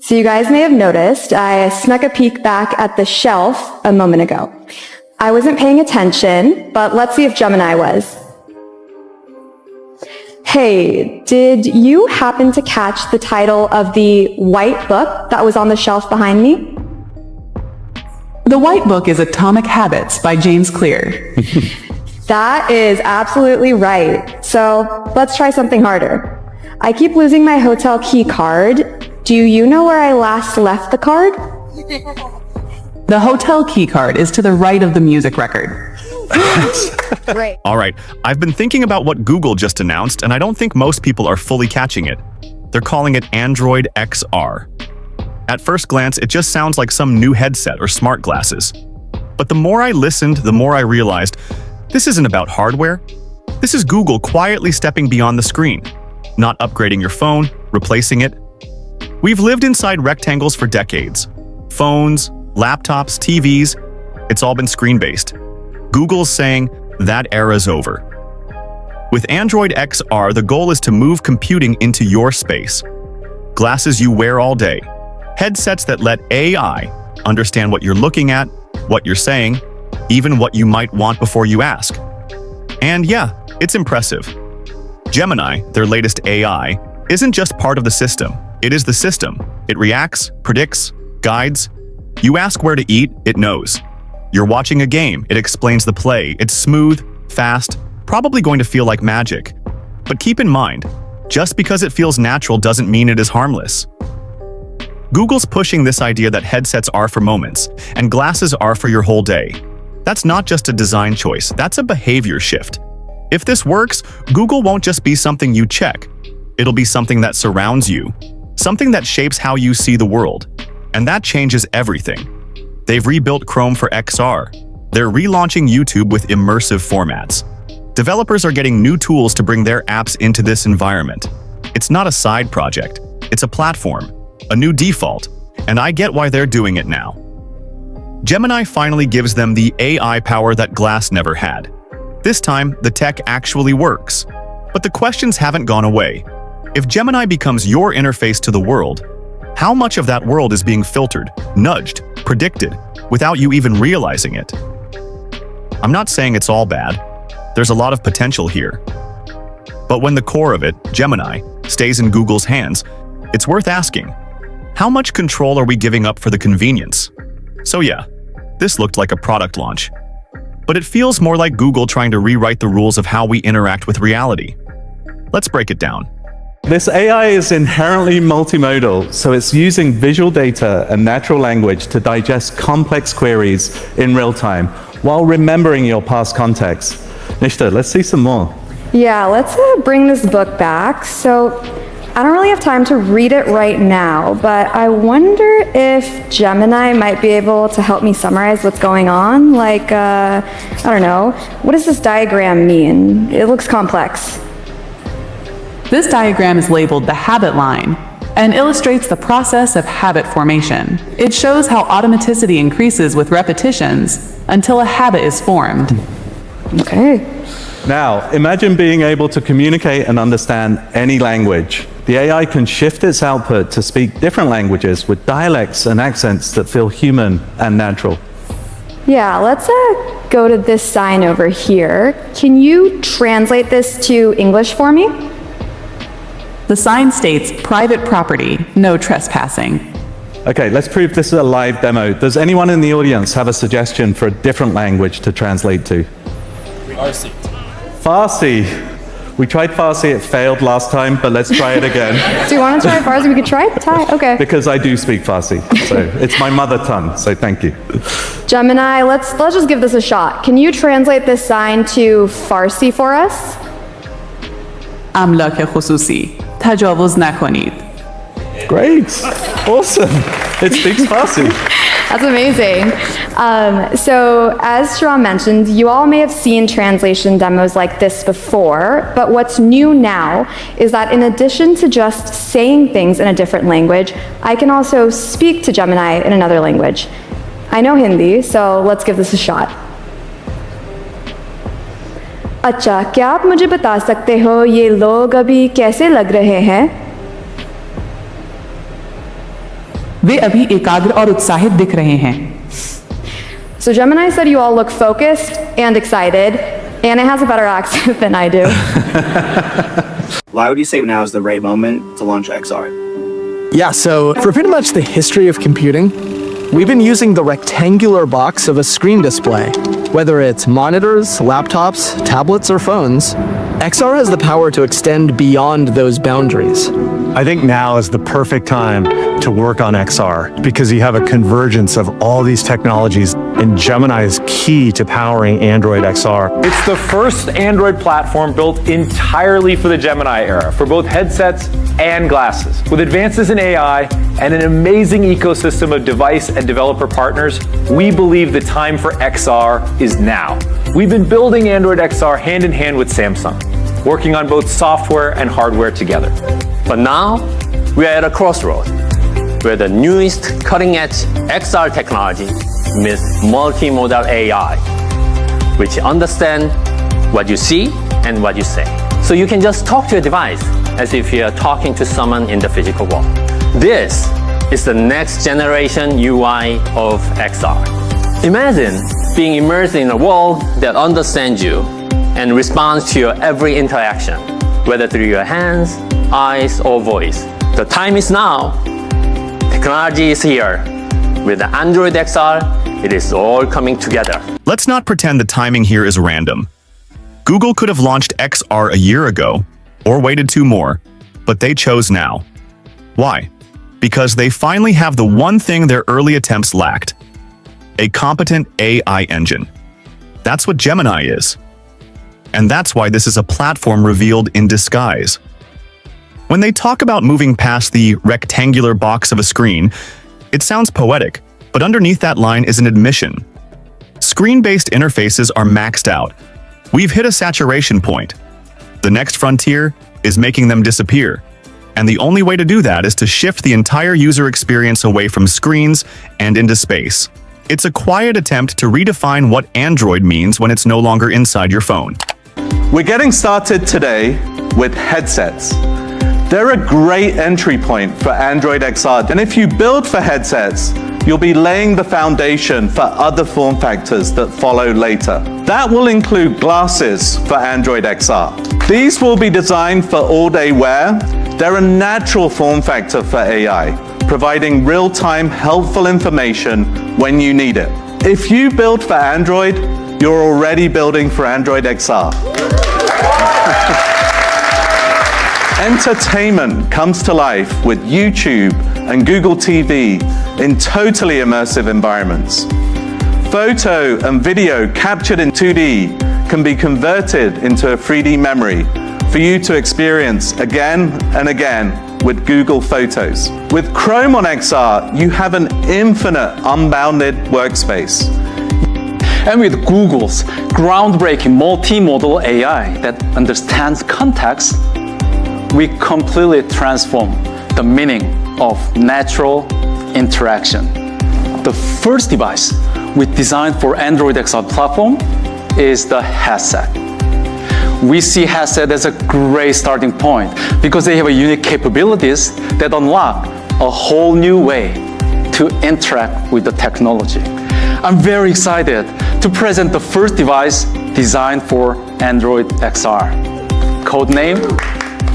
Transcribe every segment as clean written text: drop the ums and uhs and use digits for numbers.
So you guys may have noticed I snuck a peek back at the shelf a moment ago. I wasn't paying attention, but let's see if Gemini was. Hey, did you happen to catch the title of the white book that was on the shelf behind me? The white book is Atomic Habits by James Clear. That is absolutely right. So let's try something harder. I keep losing my hotel key card. Do you know where I last left the card? The hotel key card is to the right of the music record. Great. All right, I've been thinking about what Google just announced, and I don't think most people are fully catching it. They're calling it Android XR. At first glance, it just sounds like some new headset or smart glasses. But the more I listened, the more I realized this isn't about hardware. This is Google quietly stepping beyond the screen, not upgrading your phone, replacing it. We've lived inside rectangles for decades. Phones, laptops, TVs, it's all been screen-based. Google's saying that era's over. With Android XR, the goal is to move computing into your space. Glasses you wear all day. Headsets that let AI understand what you're looking at, what you're saying, even what you might want before you ask. And yeah, it's impressive. Gemini, their latest AI, isn't just part of the system. It is the system. It reacts, predicts, guides. You ask where to eat, it knows. You're watching a game, it explains the play. It's smooth, fast, probably going to feel like magic. But keep in mind, just because it feels natural doesn't mean it is harmless. Google's pushing this idea that headsets are for moments, and glasses are for your whole day. That's not just a design choice, that's a behavior shift. If this works, Google won't just be something you check. It'll be something that surrounds you, something that shapes how you see the world. And that changes everything. They've rebuilt Chrome for XR. They're relaunching YouTube with immersive formats. Developers are getting new tools to bring their apps into this environment. It's not a side project, it's a platform, a new default, and I get why they're doing it now. Gemini finally gives them the AI power that Glass never had. This time, the tech actually works. But the questions haven't gone away. If Gemini becomes your interface to the world, how much of that world is being filtered, nudged, predicted, without you even realizing it? I'm not saying it's all bad. There's a lot of potential here. But when the core of it, Gemini, stays in Google's hands, it's worth asking, how much control are we giving up for the convenience? So yeah, this looked like a product launch. But it feels more like Google trying to rewrite the rules of how we interact with reality. Let's break it down. This AI is inherently multimodal, so it's using visual data and natural language to digest complex queries in real time, while remembering your past context. Nishta, let's see some more. Yeah, let's bring this book back. So I don't really have time to read it right now, but I wonder if Gemini might be able to help me summarize what's going on. Like, I don't know, what does this diagram mean? It looks complex. This diagram is labeled the habit line and illustrates the process of habit formation. It shows how automaticity increases with repetitions until a habit is formed. Okay. Now, imagine being able to communicate and understand any language. The AI can shift its output to speak different languages with dialects and accents that feel human and natural. Yeah, let's go to this sign over here. Can you translate this to English for me? The sign states private property, no trespassing. Okay, let's prove this is a live demo. Does anyone in the audience have a suggestion for a different language to translate to? Farsi. Farsi. We tried Farsi, it failed last time, but let's try it again. Do you want to try Farsi? We could try it? Okay. Because I do speak Farsi, so it's my mother tongue, so thank you. Gemini, let's just give this a shot. Can you translate this sign to Farsi for us? املاک خصوصی تجاوز نکنید. Great, awesome. It speaks Farsi. That's amazing. So as Sharon mentioned, you all may have seen translation demos like this before, but what's new now is that in addition to just saying things in a different language, I can also speak to Gemini in another language. I know Hindi, so let's give this a shot. अच्छा, क्या आप मुझे बता सकते हो ये लोग अभी कैसे लग रहे हैं? वे अभी एकाग्र और उत्साहित दिख रहे हैं। So Gemini said you all look focused and excited, and it has a better accent than I do. Why would you say now is the right moment to launch XR? Yeah, so for pretty much the history of computing, we've been using the rectangular box of a screen display. Whether it's monitors, laptops, tablets, or phones, XR has the power to extend beyond those boundaries. I think now is the perfect time to work on XR because you have a convergence of all these technologies, and Gemini is key to powering Android XR. It's the first Android platform built entirely for the Gemini era, for both headsets and glasses. With advances in AI and an amazing ecosystem of device and developer partners, we believe the time for XR is now. We've been building Android XR hand in hand with Samsung, working on both software and hardware together. But now, we are at a crossroad where the newest cutting-edge XR technology meets multimodal AI, which understand what you see and what you say. So you can just talk to your device as if you are talking to someone in the physical world. This is the next generation UI of XR. Imagine being immersed in a world that understands you and responds to your every interaction, whether through your hands, eyes, or voice. The time is now. Technology is here. With the Android XR, it is all coming together. Let's not pretend the timing here is random. Google could have launched XR a year ago, or waited 2 more, but they chose now. Why? Because they finally have the one thing their early attempts lacked: a competent AI engine. That's what Gemini is. And that's why this is a platform revealed in disguise. When they talk about moving past the rectangular box of a screen, it sounds poetic, but underneath that line is an admission. Screen-based interfaces are maxed out. We've hit a saturation point. The next frontier is making them disappear. And the only way to do that is to shift the entire user experience away from screens and into space. It's a quiet attempt to redefine what Android means when it's no longer inside your phone. We're getting started today with headsets. They're a great entry point for Android XR, and if you build for headsets, you'll be laying the foundation for other form factors that follow later. That will include glasses for Android XR. These will be designed for all-day wear. They're a natural form factor for AI, providing real-time helpful information when you need it. If you build for Android, you're already building for Android XR. Entertainment comes to life with YouTube and Google TV in totally immersive environments. Photo and video captured in 2D can be converted into a 3D memory for you to experience again and again with Google Photos. With Chrome on XR, you have an infinite, unbounded workspace. And with Google's groundbreaking multimodal AI that understands context, we completely transform the meaning of natural interaction. The first device we designed for Android XR platform is the headset. We see headset as a great starting point because they have unique capabilities that unlock a whole new way to interact with the technology. I'm very excited to present the first device designed for Android XR. Codename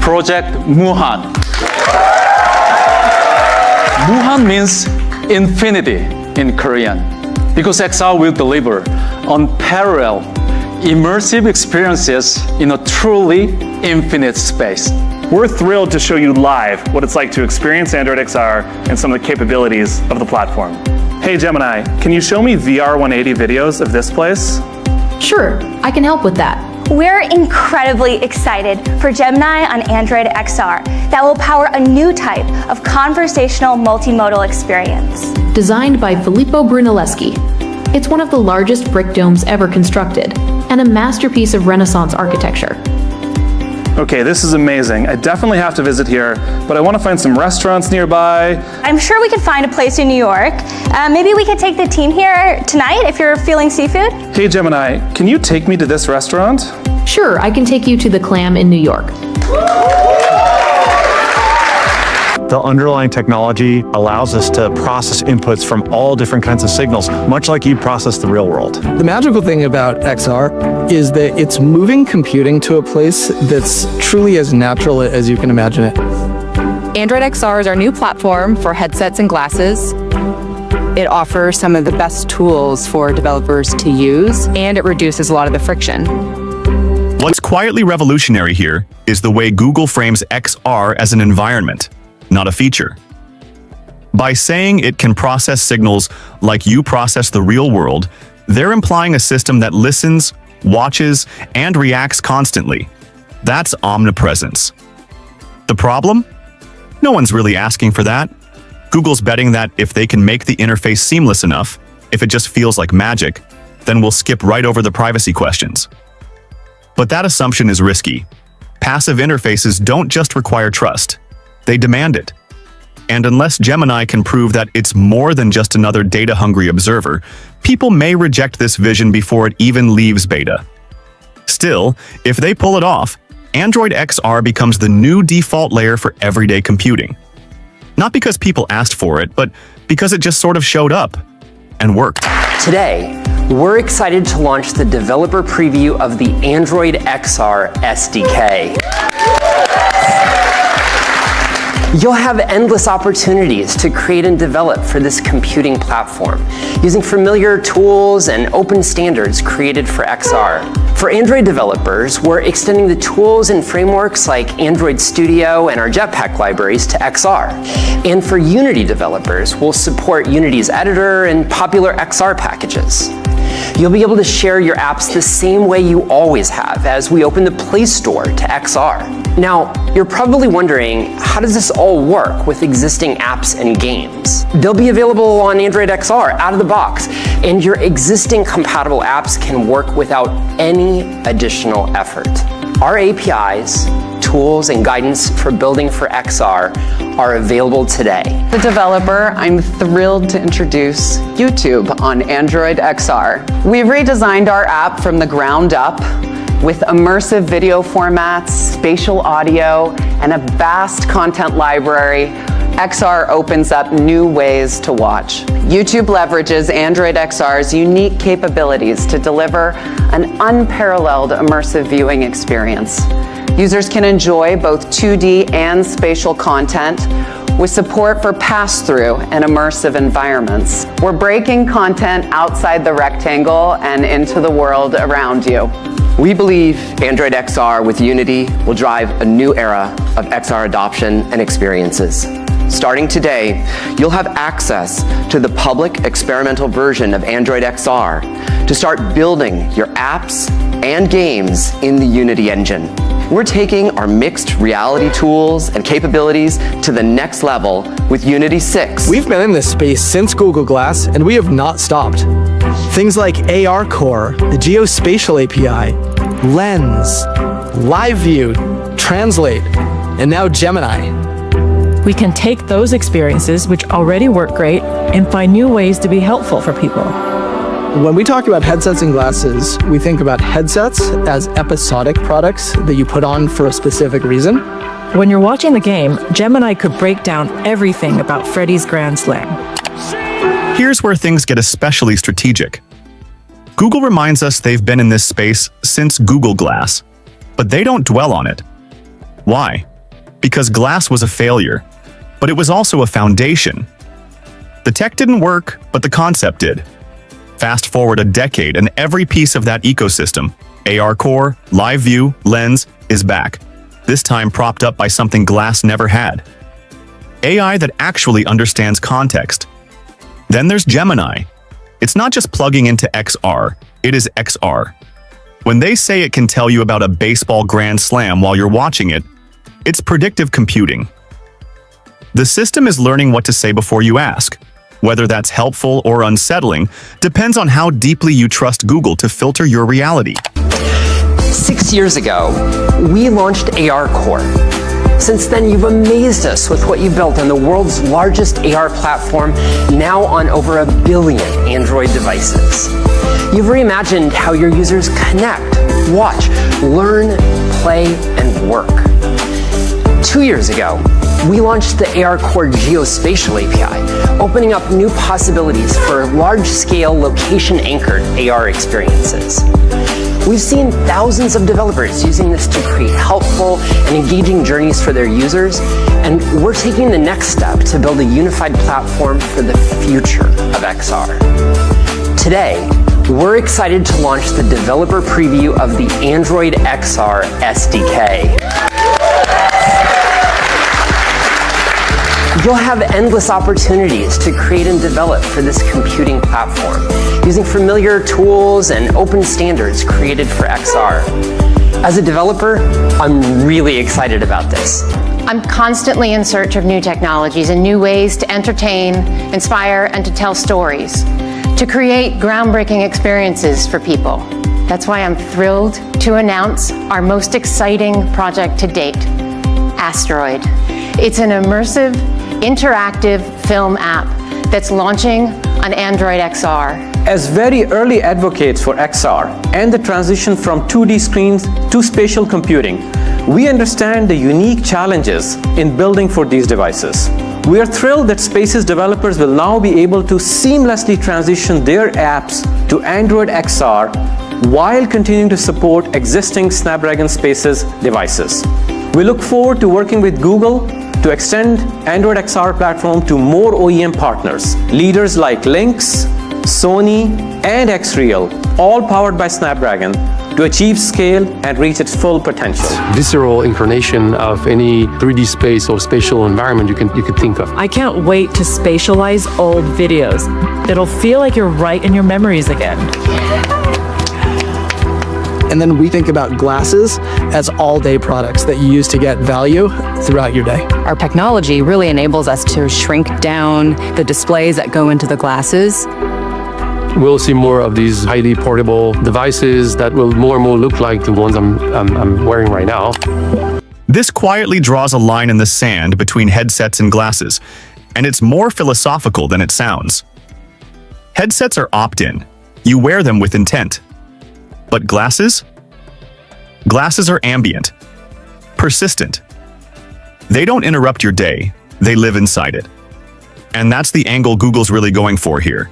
Project Muhan. Muhan means infinity in Korean because XR will deliver unparalleled immersive experiences in a truly infinite space. We're thrilled to show you live what it's like to experience Android XR and some of the capabilities of the platform. Hey Gemini, can you show me VR 180 videos of this place? Sure, I can help with that. We're incredibly excited for Gemini on Android XR that will power a new type of conversational multimodal experience. Designed by Filippo Brunelleschi. It's one of the largest brick domes ever constructed, and a masterpiece of Renaissance architecture. Okay, this is amazing. I definitely have to visit here, but I want to find some restaurants nearby. I'm sure we could find a place in New York. Maybe we could take the team here tonight if you're feeling seafood. Hey Gemini, can you take me to this restaurant? Sure, I can take you to the Clam in New York. The underlying technology allows us to process inputs from all different kinds of signals, much like you process the real world. The magical thing about XR is that it's moving computing to a place that's truly as natural as you can imagine it. Android XR is our new platform for headsets and glasses. It offers some of the best tools for developers to use, and it reduces a lot of the friction. What's quietly revolutionary here is the way Google frames XR as an environment, not a feature. By saying it can process signals like you process the real world, they're implying a system that listens, watches, and reacts constantly. That's omnipresence. The problem? No one's really asking for that. Google's betting that if they can make the interface seamless enough, if it just feels like magic, then we'll skip right over the privacy questions. But that assumption is risky. Passive interfaces don't just require trust. They demand it. And unless Gemini can prove that it's more than just another data-hungry observer, people may reject this vision before it even leaves beta. Still, if they pull it off, Android XR becomes the new default layer for everyday computing. Not because people asked for it, but because it just sort of showed up and worked. Today, we're excited to launch the developer preview of the Android XR SDK. You'll have endless opportunities to create and develop for this computing platform, using familiar tools and open standards created for XR. For Android developers, we're extending the tools and frameworks like Android Studio and our Jetpack libraries to XR. And for Unity developers, we'll support Unity's editor and popular XR packages. You'll be able to share your apps the same way you always have as we open the Play Store to XR. Now, you're probably wondering, how does this all work with existing apps and games? They'll be available on Android XR out of the box, and your existing compatible apps can work without any additional effort. Our APIs, tools, and guidance for building for XR are available today. As a developer, I'm thrilled to introduce YouTube on Android XR. We've redesigned our app from the ground up with immersive video formats, spatial audio, and a vast content library. XR opens up new ways to watch. YouTube leverages Android XR's unique capabilities to deliver an unparalleled immersive viewing experience. Users can enjoy both 2D and spatial content with support for pass-through and immersive environments. We're breaking content outside the rectangle and into the world around you. We believe Android XR with Unity will drive a new era of XR adoption and experiences. Starting today, you'll have access to the public experimental version of Android XR to start building your apps and games in the Unity engine. We're taking our mixed reality tools and capabilities to the next level with Unity 6. We've been in this space since Google Glass, and we have not stopped. Things like AR Core, the Geospatial API, Lens, Live View, Translate, and now Gemini. We can take those experiences, which already work great, and find new ways to be helpful for people. When we talk about headsets and glasses, we think about headsets as episodic products that you put on for a specific reason. When you're watching the game, Gemini could break down everything about Freddy's Grand Slam. Here's where things get especially strategic. Google reminds us they've been in this space since Google Glass, but they don't dwell on it. Why? Because Glass was a failure, but it was also a foundation. The tech didn't work, but the concept did. Fast forward a decade and every piece of that ecosystem, AR Core, Live View, Lens, is back, this time propped up by something Glass never had. AI that actually understands context. Then there's Gemini. It's not just plugging into XR, it is XR. When they say it can tell you about a baseball grand slam while you're watching it, it's predictive computing. The system is learning what to say before you ask. Whether that's helpful or unsettling depends on how deeply you trust Google to filter your reality. 6 years ago, we launched AR Core. Since then, you've amazed us with what you built on the world's largest AR platform, now on over 1 billion Android devices. You've reimagined how your users connect, watch, learn, play, and work. 2 years ago, we launched the AR Core Geospatial API, opening up new possibilities for large-scale location-anchored AR experiences. We've seen thousands of developers using this to create helpful and engaging journeys for their users, and we're taking the next step to build a unified platform for the future of XR. Today, we're excited to launch the developer preview of the Android XR SDK. You'll have endless opportunities to create and develop for this computing platform, using familiar tools and open standards created for XR. As a developer, I'm really excited about this. I'm constantly in search of new technologies and new ways to entertain, inspire, and to tell stories, to create groundbreaking experiences for people. That's why I'm thrilled to announce our most exciting project to date, Asteroid. It's an immersive, interactive film app that's launching on Android XR. As very early advocates for XR and the transition from 2D screens to spatial computing, we understand the unique challenges in building for these devices. We are thrilled that Spaces developers will now be able to seamlessly transition their apps to Android XR while continuing to support existing Snapdragon Spaces devices. We look forward to working with Google to extend Android XR platform to more OEM partners, leaders like Lynx, Sony, and XReal, all powered by Snapdragon, to achieve scale and reach its full potential. Visceral incarnation of any 3D space or spatial environment you could think of. I can't wait to spatialize old videos. It'll feel like you're right in your memories again. And then we think about glasses as all-day products that you use to get value throughout your day. Our technology really enables us to shrink down the displays that go into the glasses. We'll see more of these highly portable devices that will more and more look like the ones I'm wearing right now. This quietly draws a line in the sand between headsets and glasses, and it's more philosophical than it sounds. Headsets are opt-in. You wear them with intent. But glasses? Glasses are ambient, persistent. They don't interrupt your day, they live inside it. And that's the angle Google's really going for here.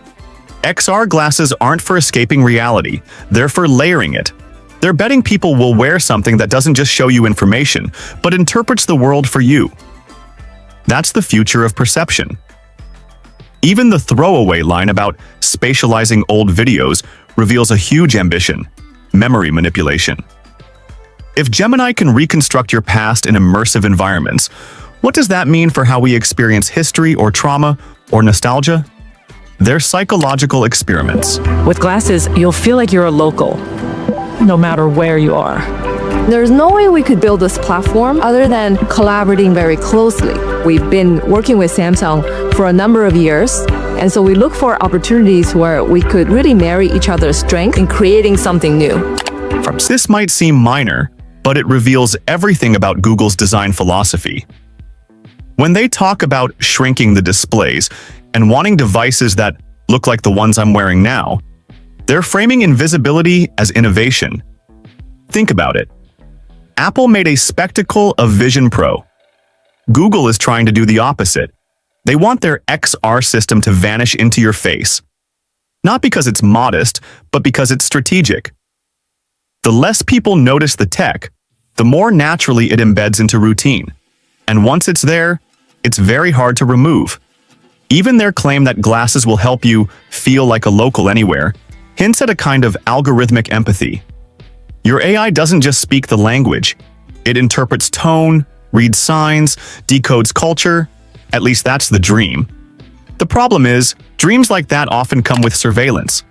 XR glasses aren't for escaping reality, they're for layering it. They're betting people will wear something that doesn't just show you information, but interprets the world for you. That's the future of perception. Even the throwaway line about spatializing old videos reveals a huge ambition: memory manipulation. If Gemini can reconstruct your past in immersive environments, what does that mean for how we experience history or trauma or nostalgia? They're psychological experiments. With glasses, you'll feel like you're a local, no matter where you are. There's no way we could build this platform other than collaborating very closely. We've been working with Samsung for a number of years, and so we look for opportunities where we could really marry each other's strength in creating something new. This might seem minor, but it reveals everything about Google's design philosophy. When they talk about shrinking the displays and wanting devices that look like the ones I'm wearing now, they're framing invisibility as innovation. Think about it. Apple made a spectacle of Vision Pro. Google is trying to do the opposite. They want their XR system to vanish into your face. Not because it's modest, but because it's strategic. The less people notice the tech, the more naturally it embeds into routine. And once it's there, it's very hard to remove. Even their claim that glasses will help you feel like a local anywhere hints at a kind of algorithmic empathy. Your AI doesn't just speak the language. It interprets tone, reads signs, decodes culture. At least that's the dream. The problem is, dreams like that often come with surveillance.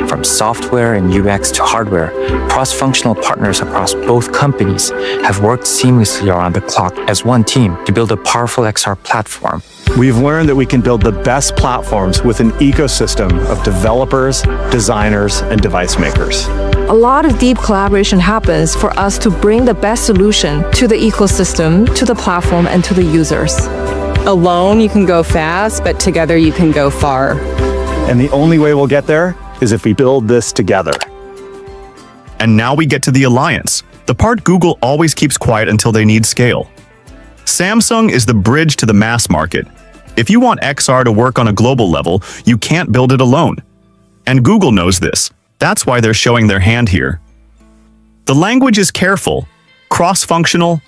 From software and UX to hardware, cross-functional partners across both companies have worked seamlessly around the clock as one team to build a powerful XR platform. We've learned that we can build the best platforms with an ecosystem of developers, designers, and device makers. A lot of deep collaboration happens for us to bring the best solution to the ecosystem, to the platform, and to the users. Alone, you can go fast, but together you can go far. And the only way we'll get there is if we build this together. And now we get to the alliance, the part Google always keeps quiet until they need scale. Samsung is the bridge to the mass market. If you want XR to work on a global level, you can't build it alone. And Google knows this. That's why they're showing their hand here. The language is careful, cross-functional,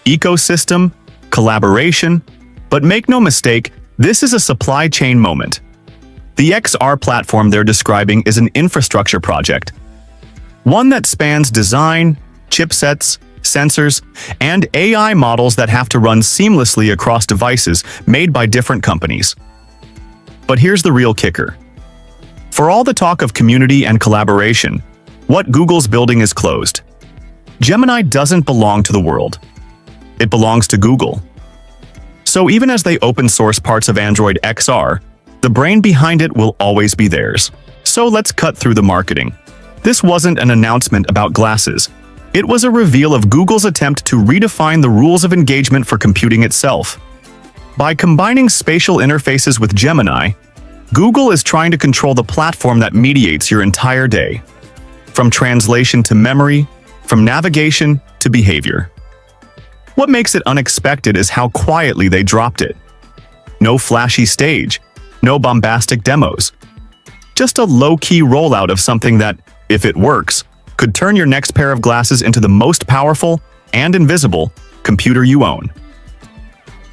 ecosystem, collaboration, but make no mistake, this is a supply chain moment. The XR platform they're describing is an infrastructure project, one that spans design, chipsets, sensors, and AI models that have to run seamlessly across devices made by different companies. But here's the real kicker. For all the talk of community and collaboration, what Google's building is closed. Gemini doesn't belong to the world. It belongs to Google. So even as they open source parts of Android XR, the brain behind it will always be theirs. So let's cut through the marketing. This wasn't an announcement about glasses. It was a reveal of Google's attempt to redefine the rules of engagement for computing itself. By combining spatial interfaces with Gemini, Google is trying to control the platform that mediates your entire day. From translation to memory, from navigation to behavior. What makes it unexpected is how quietly they dropped it. No flashy stage, no bombastic demos. Just a low-key rollout of something that, if it works, could turn your next pair of glasses into the most powerful and invisible computer you own.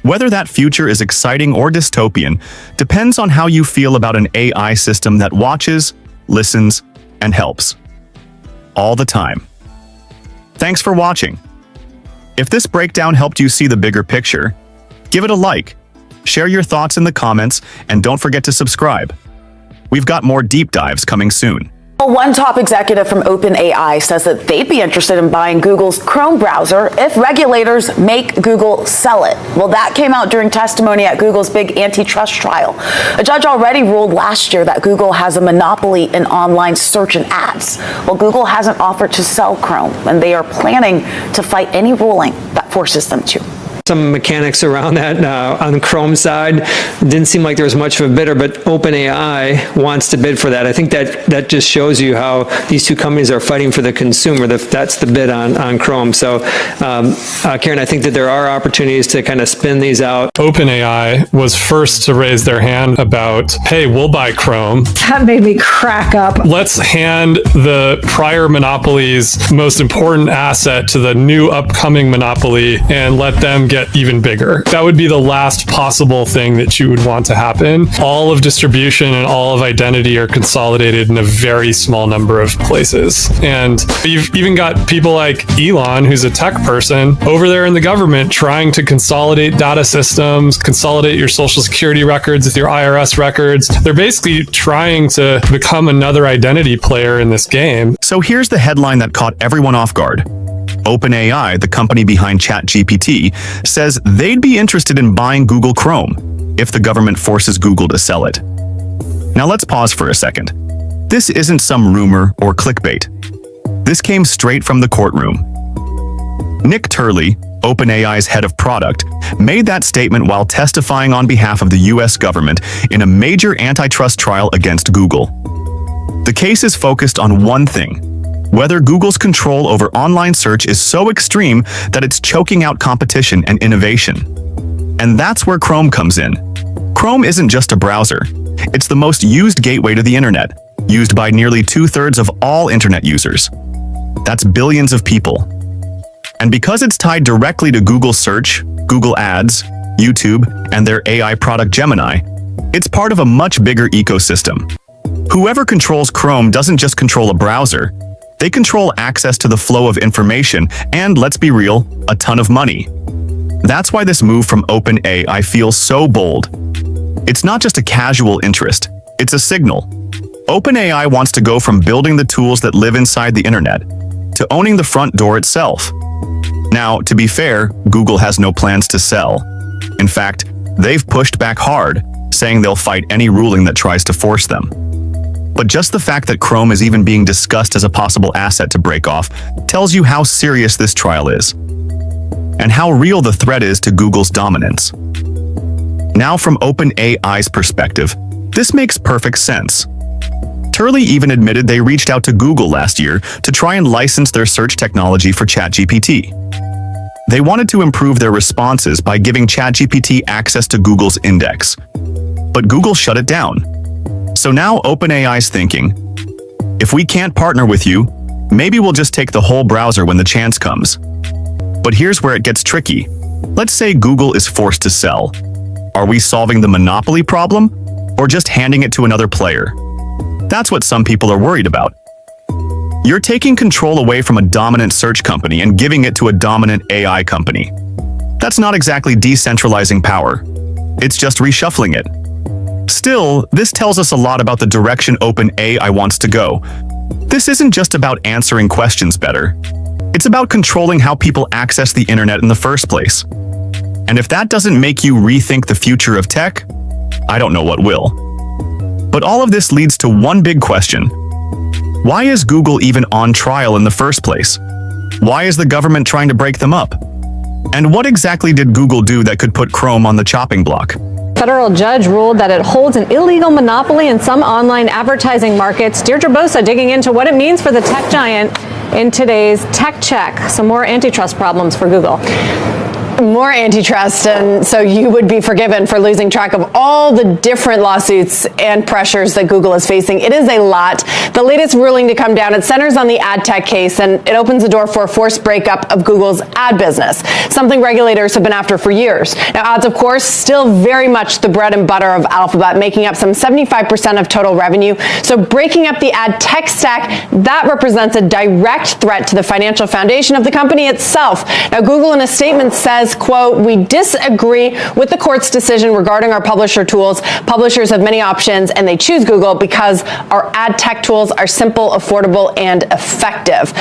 Whether that future is exciting or dystopian depends on how you feel about an AI system that watches, listens, and helps. All the time. Thanks for watching. If this breakdown helped you see the bigger picture, give it a like, share your thoughts in the comments, and don't forget to subscribe. We've got more deep dives coming soon. One top executive from OpenAI says that they'd be interested in buying Google's Chrome browser if regulators make Google sell it. Well, that came out during testimony at Google's big antitrust trial. A judge already ruled last year that Google has a monopoly in online search and ads. Well, Google hasn't offered to sell Chrome, and they are planning to fight any ruling that forces them to. Some mechanics around that on the Chrome side. Didn't seem like there was much of a bidder, but OpenAI wants to bid for that. I think that just shows you how these two companies are fighting for the consumer. That's the bid on Chrome. So, Karen, I think that there are opportunities to kind of spin these out. OpenAI was first to raise their hand about, hey, we'll buy Chrome. That made me crack up. Let's hand the prior monopoly's most important asset to the new upcoming monopoly and let them get even bigger. That would be the last possible thing that you would want to happen. All of distribution and all of identity are consolidated in a very small number of places. And you've even got people like Elon, who's a tech person, over there in the government trying to consolidate data systems, consolidate your social security records with your IRS records. They're basically trying to become another identity player in this game. So here's the headline that caught everyone off guard. OpenAI, the company behind ChatGPT, says they'd be interested in buying Google Chrome if the government forces Google to sell it. Now let's pause for a second. This isn't some rumor or clickbait. This came straight from the courtroom. Nick Turley, OpenAI's head of product, made that statement while testifying on behalf of the US government in a major antitrust trial against Google. The case is focused on one thing: whether Google's control over online search is so extreme that it's choking out competition and innovation. And that's where Chrome comes in. Chrome isn't just a browser. It's the most used gateway to the internet, used by nearly 2/3 of all internet users. That's billions of people. And because it's tied directly to Google Search, Google Ads, YouTube, and their AI product Gemini, it's part of a much bigger ecosystem. Whoever controls Chrome doesn't just control a browser. They control access to the flow of information and, let's be real, a ton of money. That's why this move from OpenAI feels so bold. It's not just a casual interest, it's a signal. OpenAI wants to go from building the tools that live inside the internet to owning the front door itself. Now, to be fair, Google has no plans to sell. In fact, they've pushed back hard, saying they'll fight any ruling that tries to force them. But just the fact that Chrome is even being discussed as a possible asset to break off tells you how serious this trial is, and how real the threat is to Google's dominance. Now, from OpenAI's perspective, this makes perfect sense. Turley even admitted they reached out to Google last year to try and license their search technology for ChatGPT. They wanted to improve their responses by giving ChatGPT access to Google's index. But Google shut it down. So now OpenAI's thinking, if we can't partner with you, maybe we'll just take the whole browser when the chance comes. But here's where it gets tricky. Let's say Google is forced to sell. Are we solving the monopoly problem or just handing it to another player? That's what some people are worried about. You're taking control away from a dominant search company and giving it to a dominant AI company. That's not exactly decentralizing power. It's just reshuffling it. Still, this tells us a lot about the direction OpenAI wants to go. This isn't just about answering questions better. It's about controlling how people access the internet in the first place. And if that doesn't make you rethink the future of tech, I don't know what will. But all of this leads to one big question. Why is Google even on trial in the first place? Why is the government trying to break them up? And what exactly did Google do that could put Chrome on the chopping block? Federal judge ruled that it holds an illegal monopoly in some online advertising markets. Deirdre Bosa digging into what it means for the tech giant in today's Tech Check. Some more antitrust problems for Google. More antitrust, and so you would be forgiven for losing track of all the different lawsuits and pressures that Google is facing. It is a lot. The latest ruling to come down, it centers on the ad tech case, and it opens the door for a forced breakup of Google's ad business, something regulators have been after for years. Now, ads, of course, still very much the bread and butter of Alphabet, making up some 75% of total revenue. So breaking up the ad tech stack, that represents a direct threat to the financial foundation of the company itself. Now, Google in a statement says, quote, "We disagree with the court's decision regarding our publisher tools. Publishers have many options and they choose Google because our ad tech tools are simple, affordable, and effective."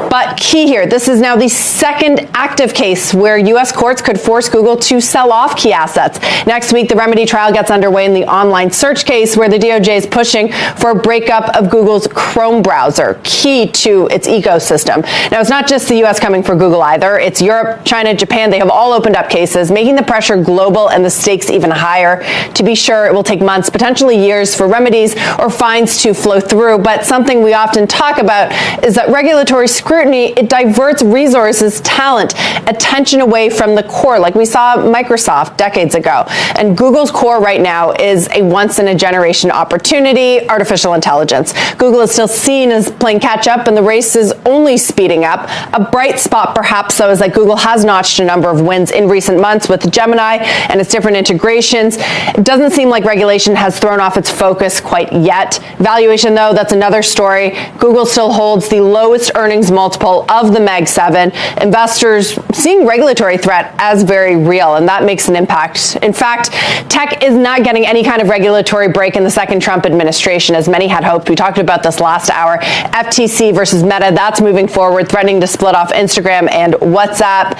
But key here, this is now the second active case where U.S. courts could force Google to sell off key assets. Next week, the remedy trial gets underway in the online search case where the DOJ is pushing for a breakup of Google's Chrome browser, key to its ecosystem. Now, it's not just the U.S. coming for Google either. It's Europe, China, Japan. They have all opened up cases, making the pressure global and the stakes even higher. To be sure, it will take months, potentially years, for remedies or fines to flow through. But something we often talk about is that regulatory scrutiny, it diverts resources, talent, attention away from the core, like we saw Microsoft decades ago. And Google's core right now is a once-in-a-generation opportunity, artificial intelligence. Google is still seen as playing catch-up, and the race is only speeding up. A bright spot, perhaps, though, is that Google has notched a number of wins in recent months with Gemini and its different integrations. It doesn't seem like regulation has thrown off its focus quite yet. Valuation, though, that's another story. Google still holds the lowest earnings multiple of the Mag 7. Investors seeing regulatory threat as very real, and that makes an impact. In fact, tech is not getting any kind of regulatory break in the second Trump administration, as many had hoped. We talked about this last hour. FTC versus Meta, that's moving forward, threatening to split off Instagram and WhatsApp.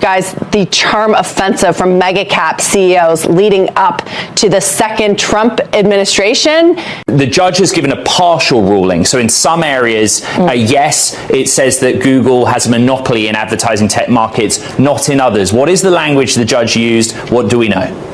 Guys, the charm offensive from mega cap CEOs leading up to the second Trump administration. The judge has given a partial ruling. So in some areas, yes, it says that Google has a monopoly in advertising tech markets, not in others. What is the language the judge used? What do we know?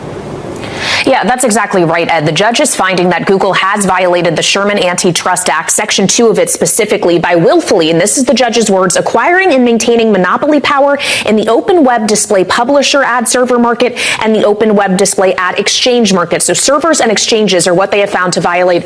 Yeah, that's exactly right, Ed. The judge is finding that Google has violated the Sherman Antitrust Act, Section 2 of it specifically, by willfully, and this is the judge's words, acquiring and maintaining monopoly power in the open web display publisher ad server market and the open web display ad exchange market. So servers and exchanges are what they have found to violate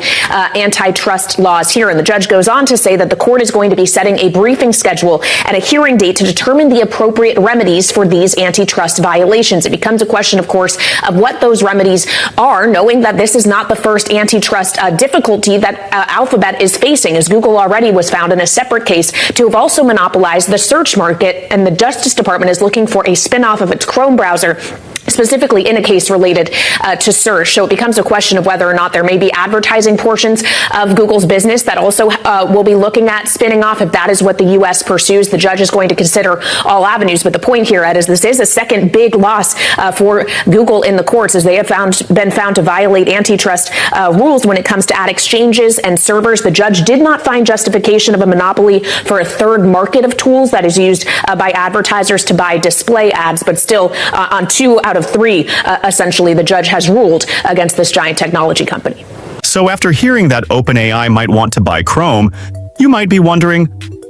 antitrust laws here. And the judge goes on to say that the court is going to be setting a briefing schedule and a hearing date to determine the appropriate remedies for these antitrust violations. It becomes a question, of course, of what those remedies are, knowing that this is not the first antitrust difficulty that Alphabet is facing, as Google already was found in a separate case to have also monopolized the search market, and the Justice Department is looking for a spin-off of its Chrome browser, specifically in a case related to search. So it becomes a question of whether or not there may be advertising portions of Google's business that also will be looking at spinning off. If that is what the U.S. pursues, the judge is going to consider all avenues. But the point here, Ed, is this is a second big loss for Google in the courts, as they have been found to violate antitrust rules when it comes to ad exchanges and servers. The judge did not find justification of a monopoly for a third market of tools that is used by advertisers to buy display ads, but still on 2 out of 3, essentially, the judge has ruled against this giant technology company. So after hearing that OpenAI might want to buy Chrome, you might be wondering,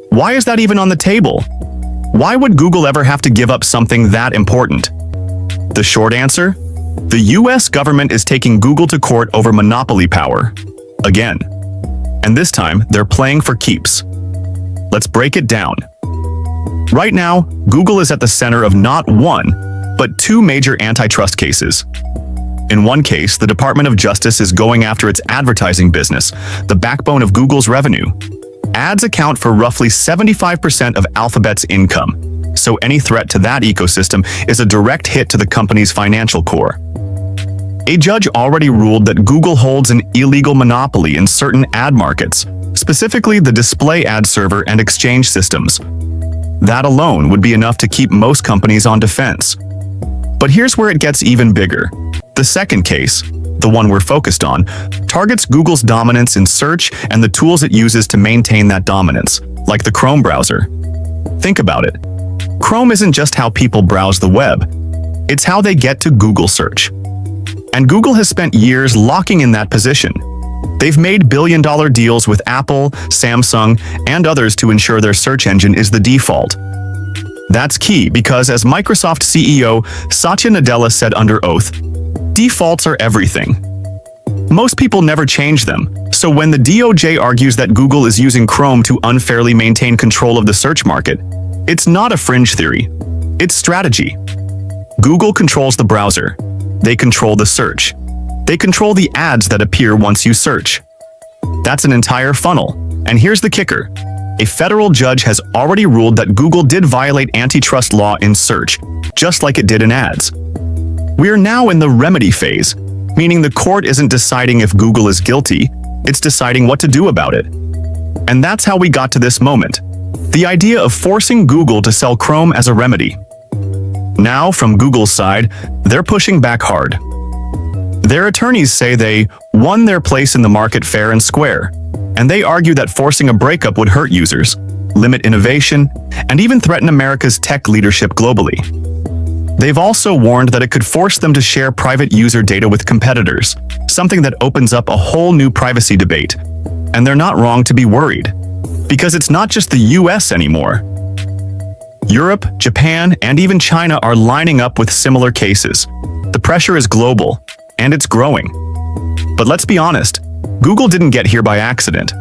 why is that even on the table? Why would Google ever have to give up something that important? The short answer? The US government is taking Google to court over monopoly power. Again. And this time, they're playing for keeps. Let's break it down. Right now, Google is at the center of not one, but two major antitrust cases. In one case, the Department of Justice is going after its advertising business, the backbone of Google's revenue. Ads account for roughly 75% of Alphabet's income, so any threat to that ecosystem is a direct hit to the company's financial core. A judge already ruled that Google holds an illegal monopoly in certain ad markets, specifically the display ad server and exchange systems. That alone would be enough to keep most companies on defense. But here's where it gets even bigger. The second case, the one we're focused on, targets Google's dominance in search and the tools it uses to maintain that dominance, like the Chrome browser. Think about it. Chrome isn't just how people browse the web, it's how they get to Google search. And Google has spent years locking in that position. They've made billion-dollar deals with Apple, Samsung, and others to ensure their search engine is the default. That's key because, as Microsoft CEO Satya Nadella said under oath, defaults are everything. Most people never change them, so when the DOJ argues that Google is using Chrome to unfairly maintain control of the search market, it's not a fringe theory. It's strategy. Google controls the browser. They control the search. They control the ads that appear once you search. That's an entire funnel. And here's the kicker. A federal judge has already ruled that Google did violate antitrust law in search, just like it did in ads. We are now in the remedy phase, meaning the court isn't deciding if Google is guilty, it's deciding what to do about it. And that's how we got to this moment. The idea of forcing Google to sell Chrome as a remedy. Now, from Google's side, they're pushing back hard. Their attorneys say they won their place in the market fair and square, and they argue that forcing a breakup would hurt users, limit innovation, and even threaten America's tech leadership globally. They've also warned that it could force them to share private user data with competitors, something that opens up a whole new privacy debate. And they're not wrong to be worried, because it's not just the US anymore. Europe, Japan, and even China are lining up with similar cases. The pressure is global, and it's growing. But let's be honest, Google didn't get here by accident.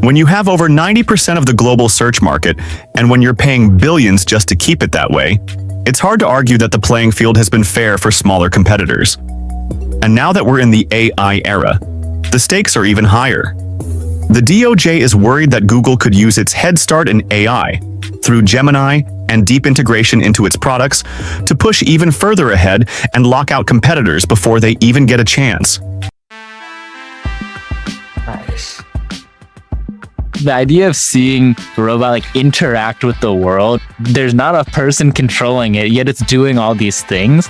When you have over 90% of the global search market, and when you're paying billions just to keep it that way, it's hard to argue that the playing field has been fair for smaller competitors. And now that we're in the AI era, the stakes are even higher. The DOJ is worried that Google could use its head start in AI, through Gemini and deep integration into its products, to push even further ahead and lock out competitors before they even get a chance. The idea of seeing a robot interact with the world, there's not a person controlling it, yet it's doing all these things.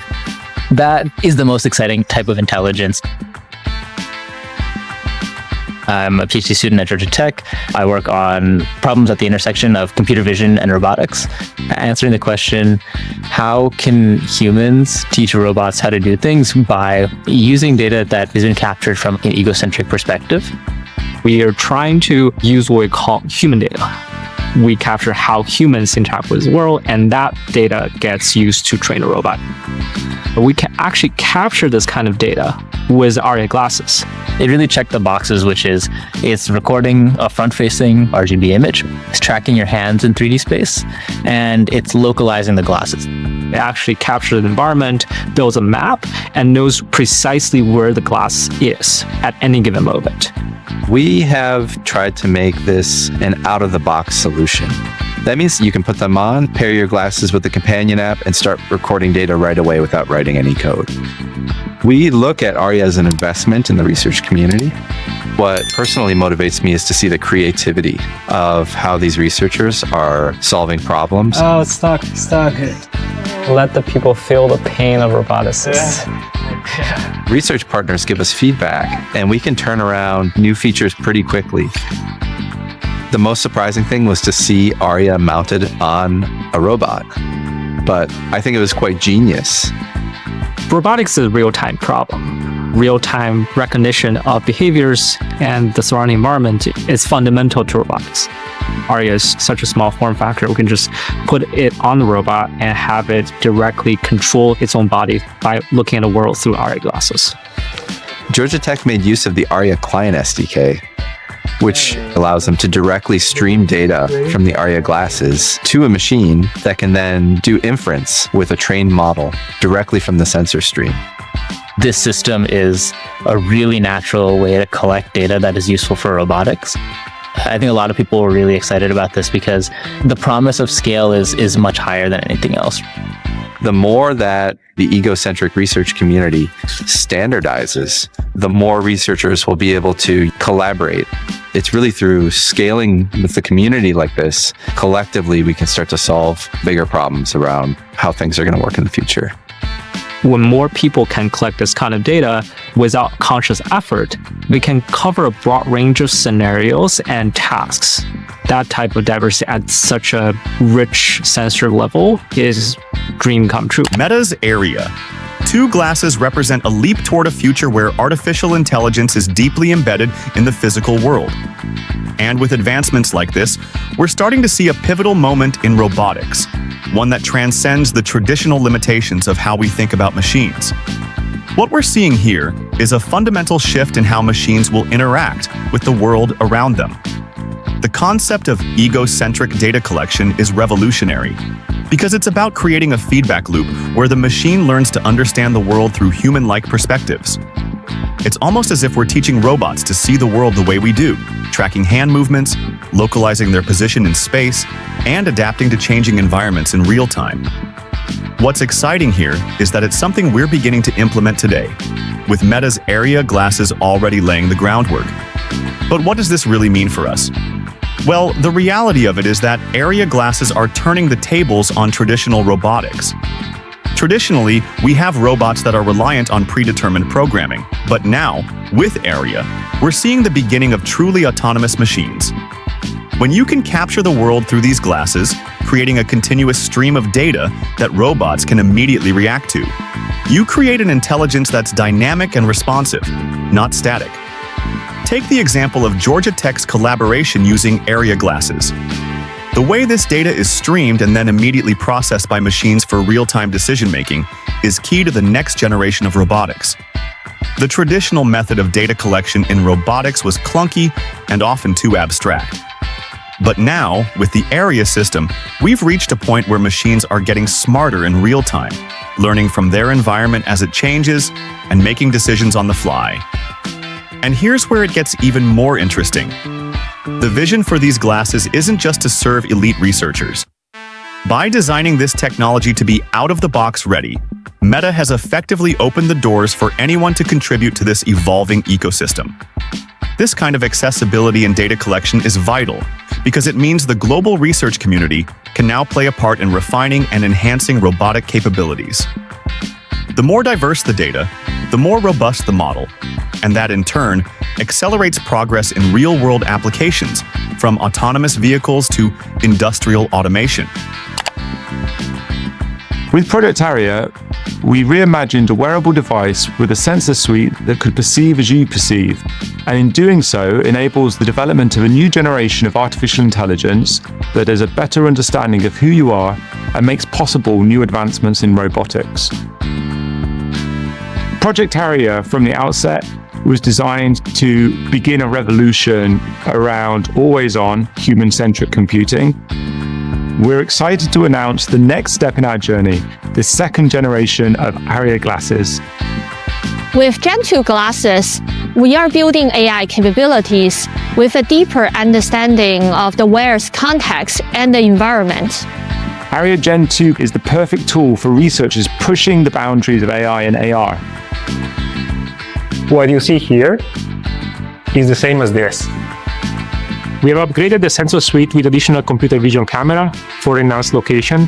That is the most exciting type of intelligence. I'm a PhD student at Georgia Tech. I work on problems at the intersection of computer vision and robotics, answering the question, how can humans teach robots how to do things by using data that has been captured from an egocentric perspective? We are trying to use what we call human data. We capture how humans interact with the world, and that data gets used to train a robot. But we can actually capture this kind of data with ARIA glasses. It really checked the boxes, which is it's recording a front-facing RGB image, it's tracking your hands in 3D space, and it's localizing the glasses. It actually captures the environment, builds a map, and knows precisely where the glass is at any given moment. We have tried to make this an out-of-the-box solution. That means you can put them on, pair your glasses with the companion app, and start recording data right away without writing any code. We look at ARIA as an investment in the research community. What personally motivates me is to see the creativity of how these researchers are solving problems. Oh, it's stuck. Let the people feel the pain of roboticists. Research partners give us feedback, and we can turn around new features pretty quickly. The most surprising thing was to see ARIA mounted on a robot, but I think it was quite genius. Robotics is a real-time problem. Real-time recognition of behaviors and the surrounding environment is fundamental to robotics. Aria is such a small form factor, we can just put it on the robot and have it directly control its own body by looking at the world through Aria glasses. Georgia Tech made use of the Aria Client SDK, which allows them to directly stream data from the Aria glasses to a machine that can then do inference with a trained model directly from the sensor stream. This system is a really natural way to collect data that is useful for robotics. I think a lot of people are really excited about this because the promise of scale is much higher than anything else. The more that the egocentric research community standardizes, the more researchers will be able to collaborate. It's really through scaling with the community like this, collectively we can start to solve bigger problems around how things are going to work in the future. When more people can collect this kind of data without conscious effort, we can cover a broad range of scenarios and tasks. That type of diversity at such a rich sensor level is dream come true. Meta's Aria. Two glasses represent a leap toward a future where artificial intelligence is deeply embedded in the physical world. And with advancements like this, we're starting to see a pivotal moment in robotics, one that transcends the traditional limitations of how we think about machines. What we're seeing here is a fundamental shift in how machines will interact with the world around them. The concept of egocentric data collection is revolutionary because it's about creating a feedback loop where the machine learns to understand the world through human-like perspectives. It's almost as if we're teaching robots to see the world the way we do, tracking hand movements, localizing their position in space, and adapting to changing environments in real time. What's exciting here is that it's something we're beginning to implement today, with Meta's Aria glasses already laying the groundwork. But what does this really mean for us? Well, the reality of it is that Aria glasses are turning the tables on traditional robotics. Traditionally, we have robots that are reliant on predetermined programming, but now, with Aria, we're seeing the beginning of truly autonomous machines. When you can capture the world through these glasses, creating a continuous stream of data that robots can immediately react to, you create an intelligence that's dynamic and responsive, not static. Take the example of Georgia Tech's collaboration using Aria glasses. The way this data is streamed and then immediately processed by machines for real-time decision-making is key to the next generation of robotics. The traditional method of data collection in robotics was clunky and often too abstract. But now, with the Aria system, we've reached a point where machines are getting smarter in real time, learning from their environment as it changes and making decisions on the fly. And here's where it gets even more interesting. The vision for these glasses isn't just to serve elite researchers. By designing this technology to be out-of-the-box ready, Meta has effectively opened the doors for anyone to contribute to this evolving ecosystem. This kind of accessibility in data collection is vital because it means the global research community can now play a part in refining and enhancing robotic capabilities. The more diverse the data, the more robust the model, and that in turn accelerates progress in real-world applications, from autonomous vehicles to industrial automation. With Project Aria, we reimagined a wearable device with a sensor suite that could perceive as you perceive, and in doing so enables the development of a new generation of artificial intelligence that has a better understanding of who you are and makes possible new advancements in robotics. Project Aria, from the outset, was designed to begin a revolution around always-on, human-centric computing. We're excited to announce the next step in our journey, the second generation of Aria glasses. With Gen 2 glasses, we are building AI capabilities with a deeper understanding of the wearer's context and the environment. Aria Gen 2 is the perfect tool for researchers pushing the boundaries of AI and AR. What you see here is the same as this. We have upgraded the sensor suite with additional computer vision camera for enhanced location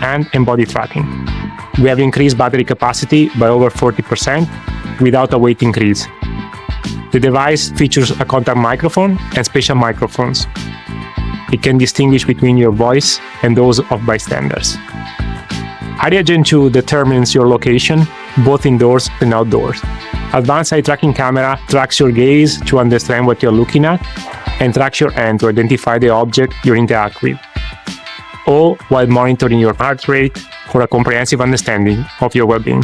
and embodied tracking. We have increased battery capacity by over 40% without a weight increase. The device features a contact microphone and spatial microphones. It can distinguish between your voice and those of bystanders. Aria Gen 2 determines your location both indoors and outdoors. Advanced eye tracking camera tracks your gaze to understand what you're looking at and tracks your hand to identify the object you interact with, all while monitoring your heart rate for a comprehensive understanding of your well-being.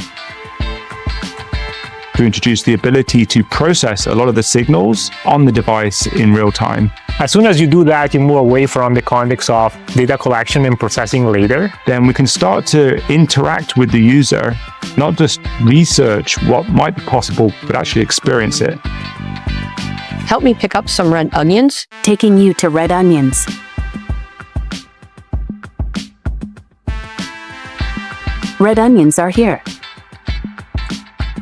To introduce the ability to process a lot of the signals on the device in real time. As soon as you do that, you move away from the context of data collection and processing later. Then we can start to interact with the user, not just research what might be possible, but actually experience it. Help me pick up some red onions. Taking you to red onions. Red onions are here.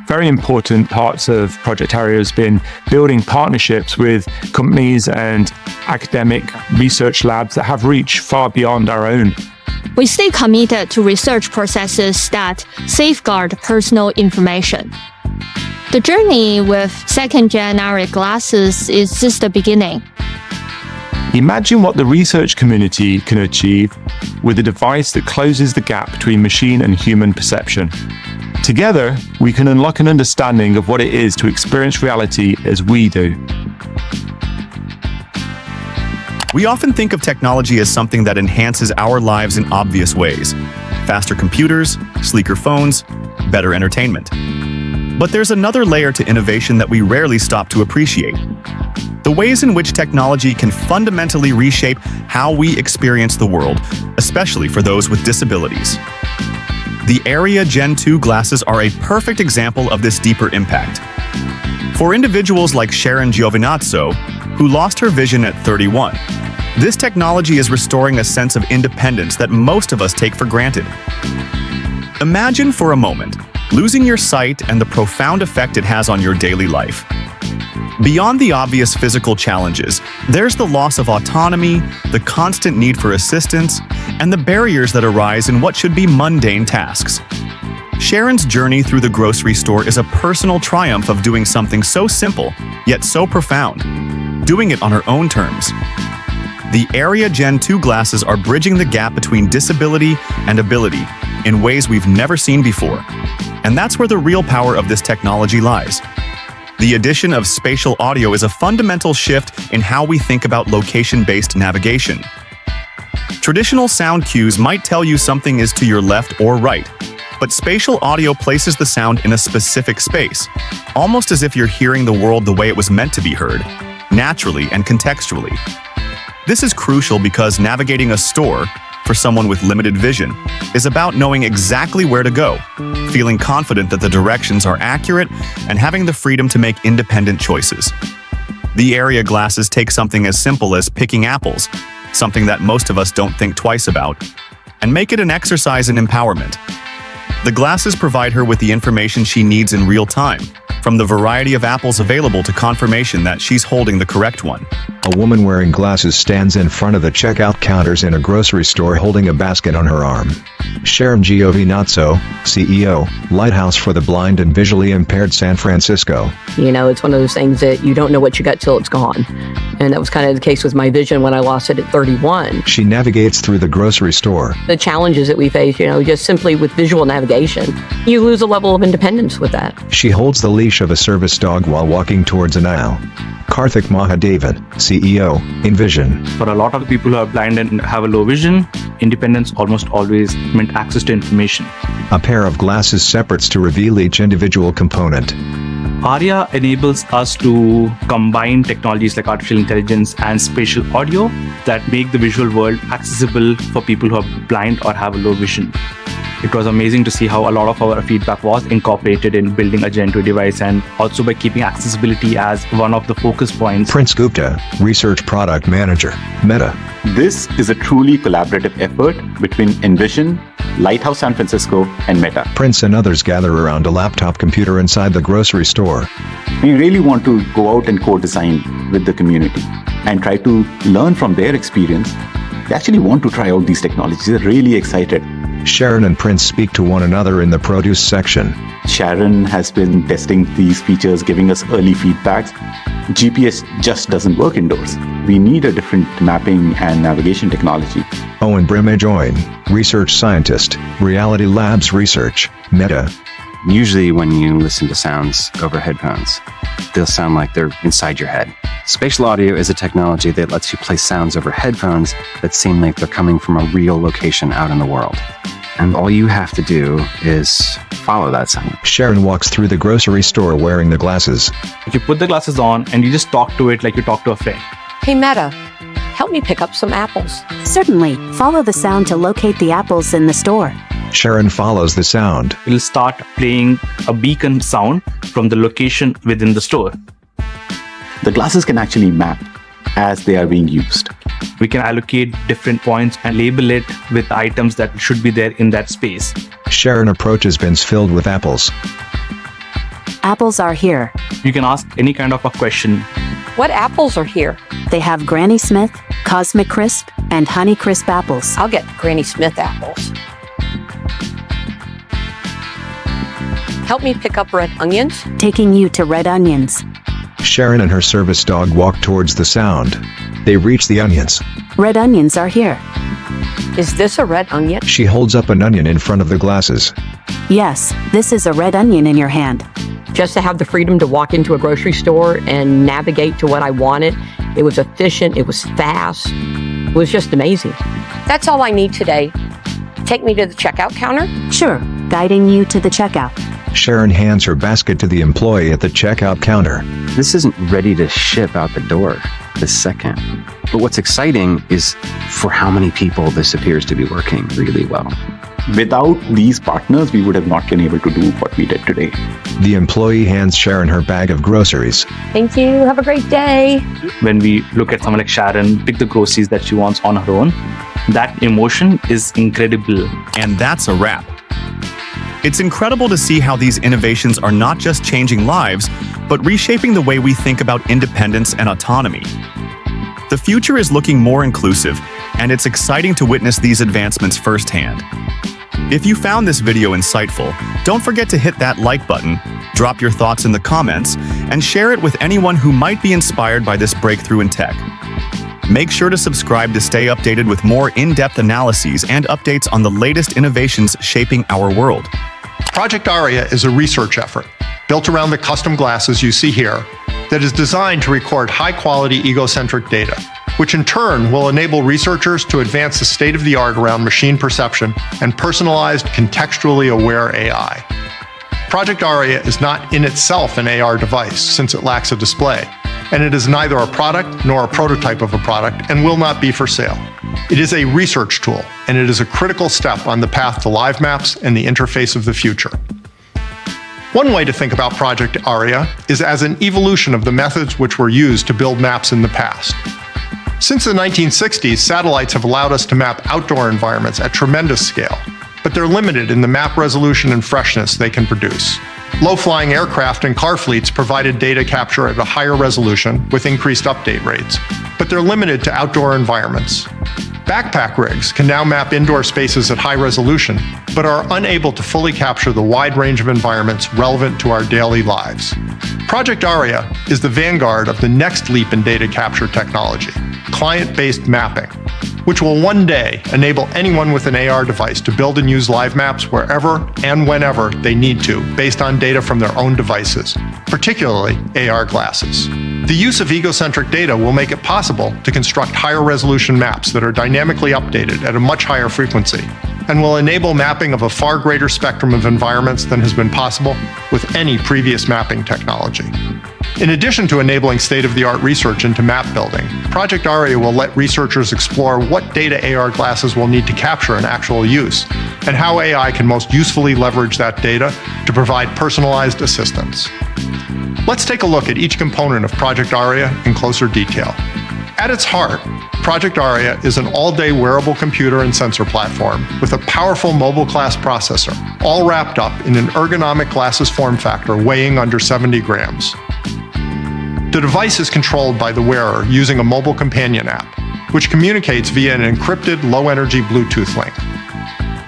Very important parts of Project Harrier has been building partnerships with companies and academic research labs that have reach far beyond our own. We stay committed to research processes that safeguard personal information. The journey with second-gen ARIA glasses is just the beginning. Imagine what the research community can achieve with a device that closes the gap between machine and human perception. Together, we can unlock an understanding of what it is to experience reality as we do. We often think of technology as something that enhances our lives in obvious ways. Faster computers, sleeker phones, better entertainment. But there's another layer to innovation that we rarely stop to appreciate. The ways in which technology can fundamentally reshape how we experience the world, especially for those with disabilities. The ARIA Gen 2 glasses are a perfect example of this deeper impact. For individuals like Sharon Giovinazzo, who lost her vision at 31, this technology is restoring a sense of independence that most of us take for granted. Imagine for a moment losing your sight and the profound effect it has on your daily life. Beyond the obvious physical challenges, there's the loss of autonomy, the constant need for assistance, and the barriers that arise in what should be mundane tasks. Sharon's journey through the grocery store is a personal triumph of doing something so simple, yet so profound, doing it on her own terms. The ARIA Gen 2 glasses are bridging the gap between disability and ability in ways we've never seen before. And that's where the real power of this technology lies. The addition of spatial audio is a fundamental shift in how we think about location-based navigation. Traditional sound cues might tell you something is to your left or right, but spatial audio places the sound in a specific space, almost as if you're hearing the world the way it was meant to be heard, naturally and contextually. This is crucial because navigating a store, for someone with limited vision, is about knowing exactly where to go, feeling confident that the directions are accurate, and having the freedom to make independent choices. The ARIA glasses take something as simple as picking apples, something that most of us don't think twice about, and make it an exercise in empowerment. The glasses provide her with the information she needs in real time, from the variety of apples available to confirmation that she's holding the correct one. A woman wearing glasses stands in front of the checkout counters in a grocery store holding a basket on her arm. Sharon Giovinazzo, CEO, Lighthouse for the Blind and Visually Impaired San Francisco. You know, it's one of those things that you don't know what you got till it's gone. And that was kind of the case with my vision when I lost it at 31. She navigates through the grocery store. The challenges that we face, you know, just simply with visual navigation, you lose a level of independence with that. She holds the leash of a service dog while walking towards an aisle. Karthik Mahadevan, CEO, Envision. For a lot of people who are blind and have a low vision, independence almost always meant access to information. A pair of glasses separates to reveal each individual component. ARIA enables us to combine technologies like artificial intelligence and spatial audio that make the visual world accessible for people who are blind or have a low vision. It was amazing to see how a lot of our feedback was incorporated in building a Gen 2 device, and also by keeping accessibility as one of the focus points. Prince Gupta, Research Product Manager, Meta. This is a truly collaborative effort between Envision, Lighthouse San Francisco, and Meta. Prince and others gather around a laptop computer inside the grocery store. We really want to go out and co-design with the community and try to learn from their experience. They actually want to try out these technologies. They're really excited. Sharon and Prince speak to one another in the produce section. Sharon has been testing these features, giving us early feedbacks. GPS just doesn't work indoors. We need a different mapping and navigation technology. Owen Brimejoin, Research Scientist, Reality Labs Research, Meta. Usually when you listen to sounds over headphones, they'll sound like they're inside your head. Spatial audio is a technology that lets you play sounds over headphones that seem like they're coming from a real location out in the world. And all you have to do is follow that sound. Sharon walks through the grocery store wearing the glasses. If you put the glasses on and you just talk to it like you talk to a friend. Hey Meta, help me pick up some apples. Certainly. Follow the sound to locate the apples in the store. Sharon follows the sound. It'll start playing a beacon sound from the location within the store. The glasses can actually map as they are being used. We can allocate different points and label it with items that should be there in that space. Sharon approaches bins filled with apples. Apples are here. You can ask any kind of a question. What apples are here? They have Granny Smith, Cosmic Crisp, and Honey Crisp apples. I'll get Granny Smith apples. Help me pick up red onions. Taking you to red onions. Sharon and her service dog walk towards the sound. They reach the onions. Red onions are here. Is this a red onion? She holds up an onion in front of the glasses. Yes, this is a red onion in your hand. Just to have the freedom to walk into a grocery store and navigate to what I wanted. It was efficient. It was fast. It was just amazing. That's all I need today. Take me to the checkout counter? Sure, guiding you to the checkout. Sharon hands her basket to the employee at the checkout counter. This isn't ready to ship out the door this second. But what's exciting is for how many people this appears to be working really well. Without these partners, we would have not been able to do what we did today. The employee hands Sharon her bag of groceries. Thank you. Have a great day. When we look at someone like Sharon, pick the groceries that she wants on her own, that emotion is incredible. And that's a wrap. It's incredible to see how these innovations are not just changing lives, but reshaping the way we think about independence and autonomy. The future is looking more inclusive, and it's exciting to witness these advancements firsthand. If you found this video insightful, don't forget to hit that like button, drop your thoughts in the comments, and share it with anyone who might be inspired by this breakthrough in tech. Make sure to subscribe to stay updated with more in-depth analyses and updates on the latest innovations shaping our world. Project Aria is a research effort built around the custom glasses you see here that is designed to record high-quality egocentric data, which in turn will enable researchers to advance the state-of-the-art around machine perception and personalized, contextually aware AI. Project Aria is not in itself an AR device since it lacks a display, and it is neither a product nor a prototype of a product and will not be for sale. It is a research tool, and it is a critical step on the path to live maps and the interface of the future. One way to think about Project Aria is as an evolution of the methods which were used to build maps in the past. Since the 1960s, satellites have allowed us to map outdoor environments at tremendous scale, but they're limited in the map resolution and freshness they can produce. Low-flying aircraft and car fleets provided data capture at a higher resolution with increased update rates, but they're limited to outdoor environments. Backpack rigs can now map indoor spaces at high resolution, but are unable to fully capture the wide range of environments relevant to our daily lives. Project Aria is the vanguard of the next leap in data capture technology, client-based mapping, which will one day enable anyone with an AR device to build and use live maps wherever and whenever they need to, based on data from their own devices, particularly AR glasses. The use of egocentric data will make it possible to construct higher resolution maps that are dynamically updated at a much higher frequency, and will enable mapping of a far greater spectrum of environments than has been possible with any previous mapping technology. In addition to enabling state-of-the-art research into map building, Project Aria will let researchers explore what data AR glasses will need to capture in actual use, and how AI can most usefully leverage that data to provide personalized assistance. Let's take a look at each component of Project Aria in closer detail. At its heart, Project Aria is an all-day wearable computer and sensor platform with a powerful mobile-class processor, all wrapped up in an ergonomic glasses form factor weighing under 70 grams. The device is controlled by the wearer using a mobile companion app, which communicates via an encrypted low-energy Bluetooth link.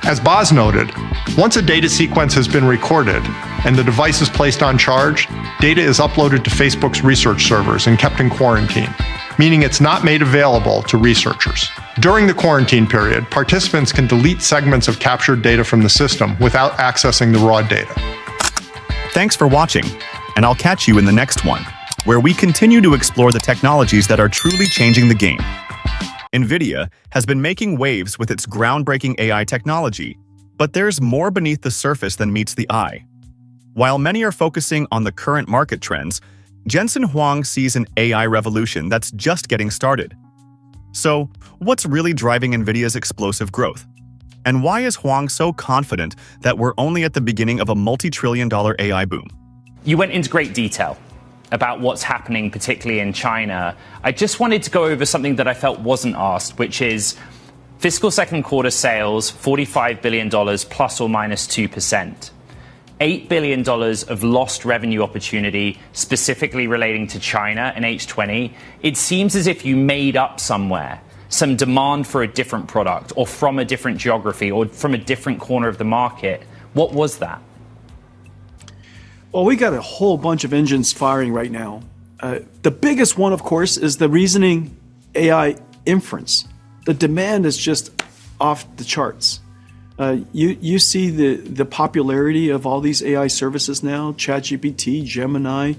As Boz noted, once a data sequence has been recorded and the device is placed on charge, data is uploaded to Facebook's research servers and kept in quarantine, meaning it's not made available to researchers. During the quarantine period, participants can delete segments of captured data from the system without accessing the raw data. Thanks for watching, and I'll catch you in the next one, where we continue to explore the technologies that are truly changing the game. NVIDIA has been making waves with its groundbreaking AI technology, but there's more beneath the surface than meets the eye. While many are focusing on the current market trends, Jensen Huang sees an AI revolution that's just getting started. So, what's really driving NVIDIA's explosive growth? And why is Huang so confident that we're only at the beginning of a multi-trillion-dollar AI boom? You went into great detail about what's happening, particularly in China. I just wanted to go over something that I felt wasn't asked, which is fiscal second quarter sales, $45 billion plus or minus 2%. $8 billion of lost revenue opportunity, specifically relating to China in H20. It seems as if you made up somewhere some demand for a different product or from a different geography or from a different corner of the market. What was that? Well, we got a whole bunch of engines firing right now. The biggest one, of course, is the reasoning AI inference. The demand is just off the charts. You see the popularity of all these AI services now, ChatGPT, Gemini,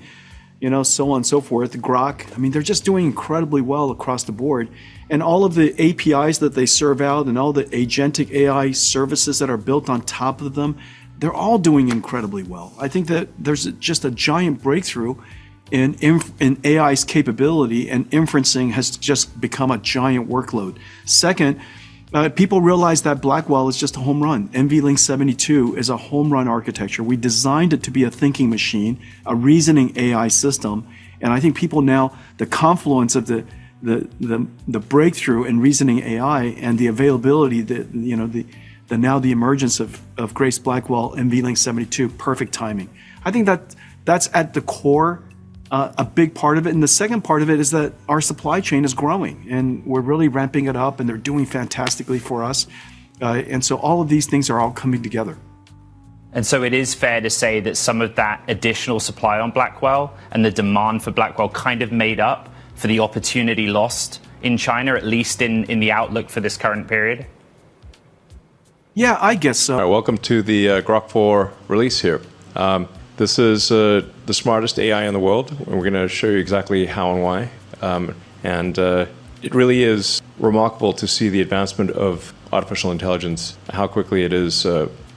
so on and so forth, Grok. I mean, they're just doing incredibly well across the board. And all of the APIs that they serve out and all the agentic AI services that are built on top of them, they're all doing incredibly well. I think that there's just a giant breakthrough in AI's capability, and inferencing has just become a giant workload. Second, people realize that Blackwell is just a home run. NVLink 72 is a home run architecture. We designed it to be a thinking machine, a reasoning AI system. And I think people now, the confluence of the breakthrough in reasoning AI and the availability, now the emergence of Grace Blackwell NVLink 72, perfect timing. I think that's at the core, a big part of it. And the second part of it is that our supply chain is growing and we're really ramping it up and they're doing fantastically for us. And so all of these things are all coming together. And so it is fair to say that some of that additional supply on Blackwell and the demand for Blackwell kind of made up for the opportunity lost in China, at least in the outlook for this current period? Yeah, I guess so. All right, welcome to the Grok 4 release here. This is the smartest AI in the world, and we're going to show you exactly how and why. It really is remarkable to see the advancement of artificial intelligence, how quickly it is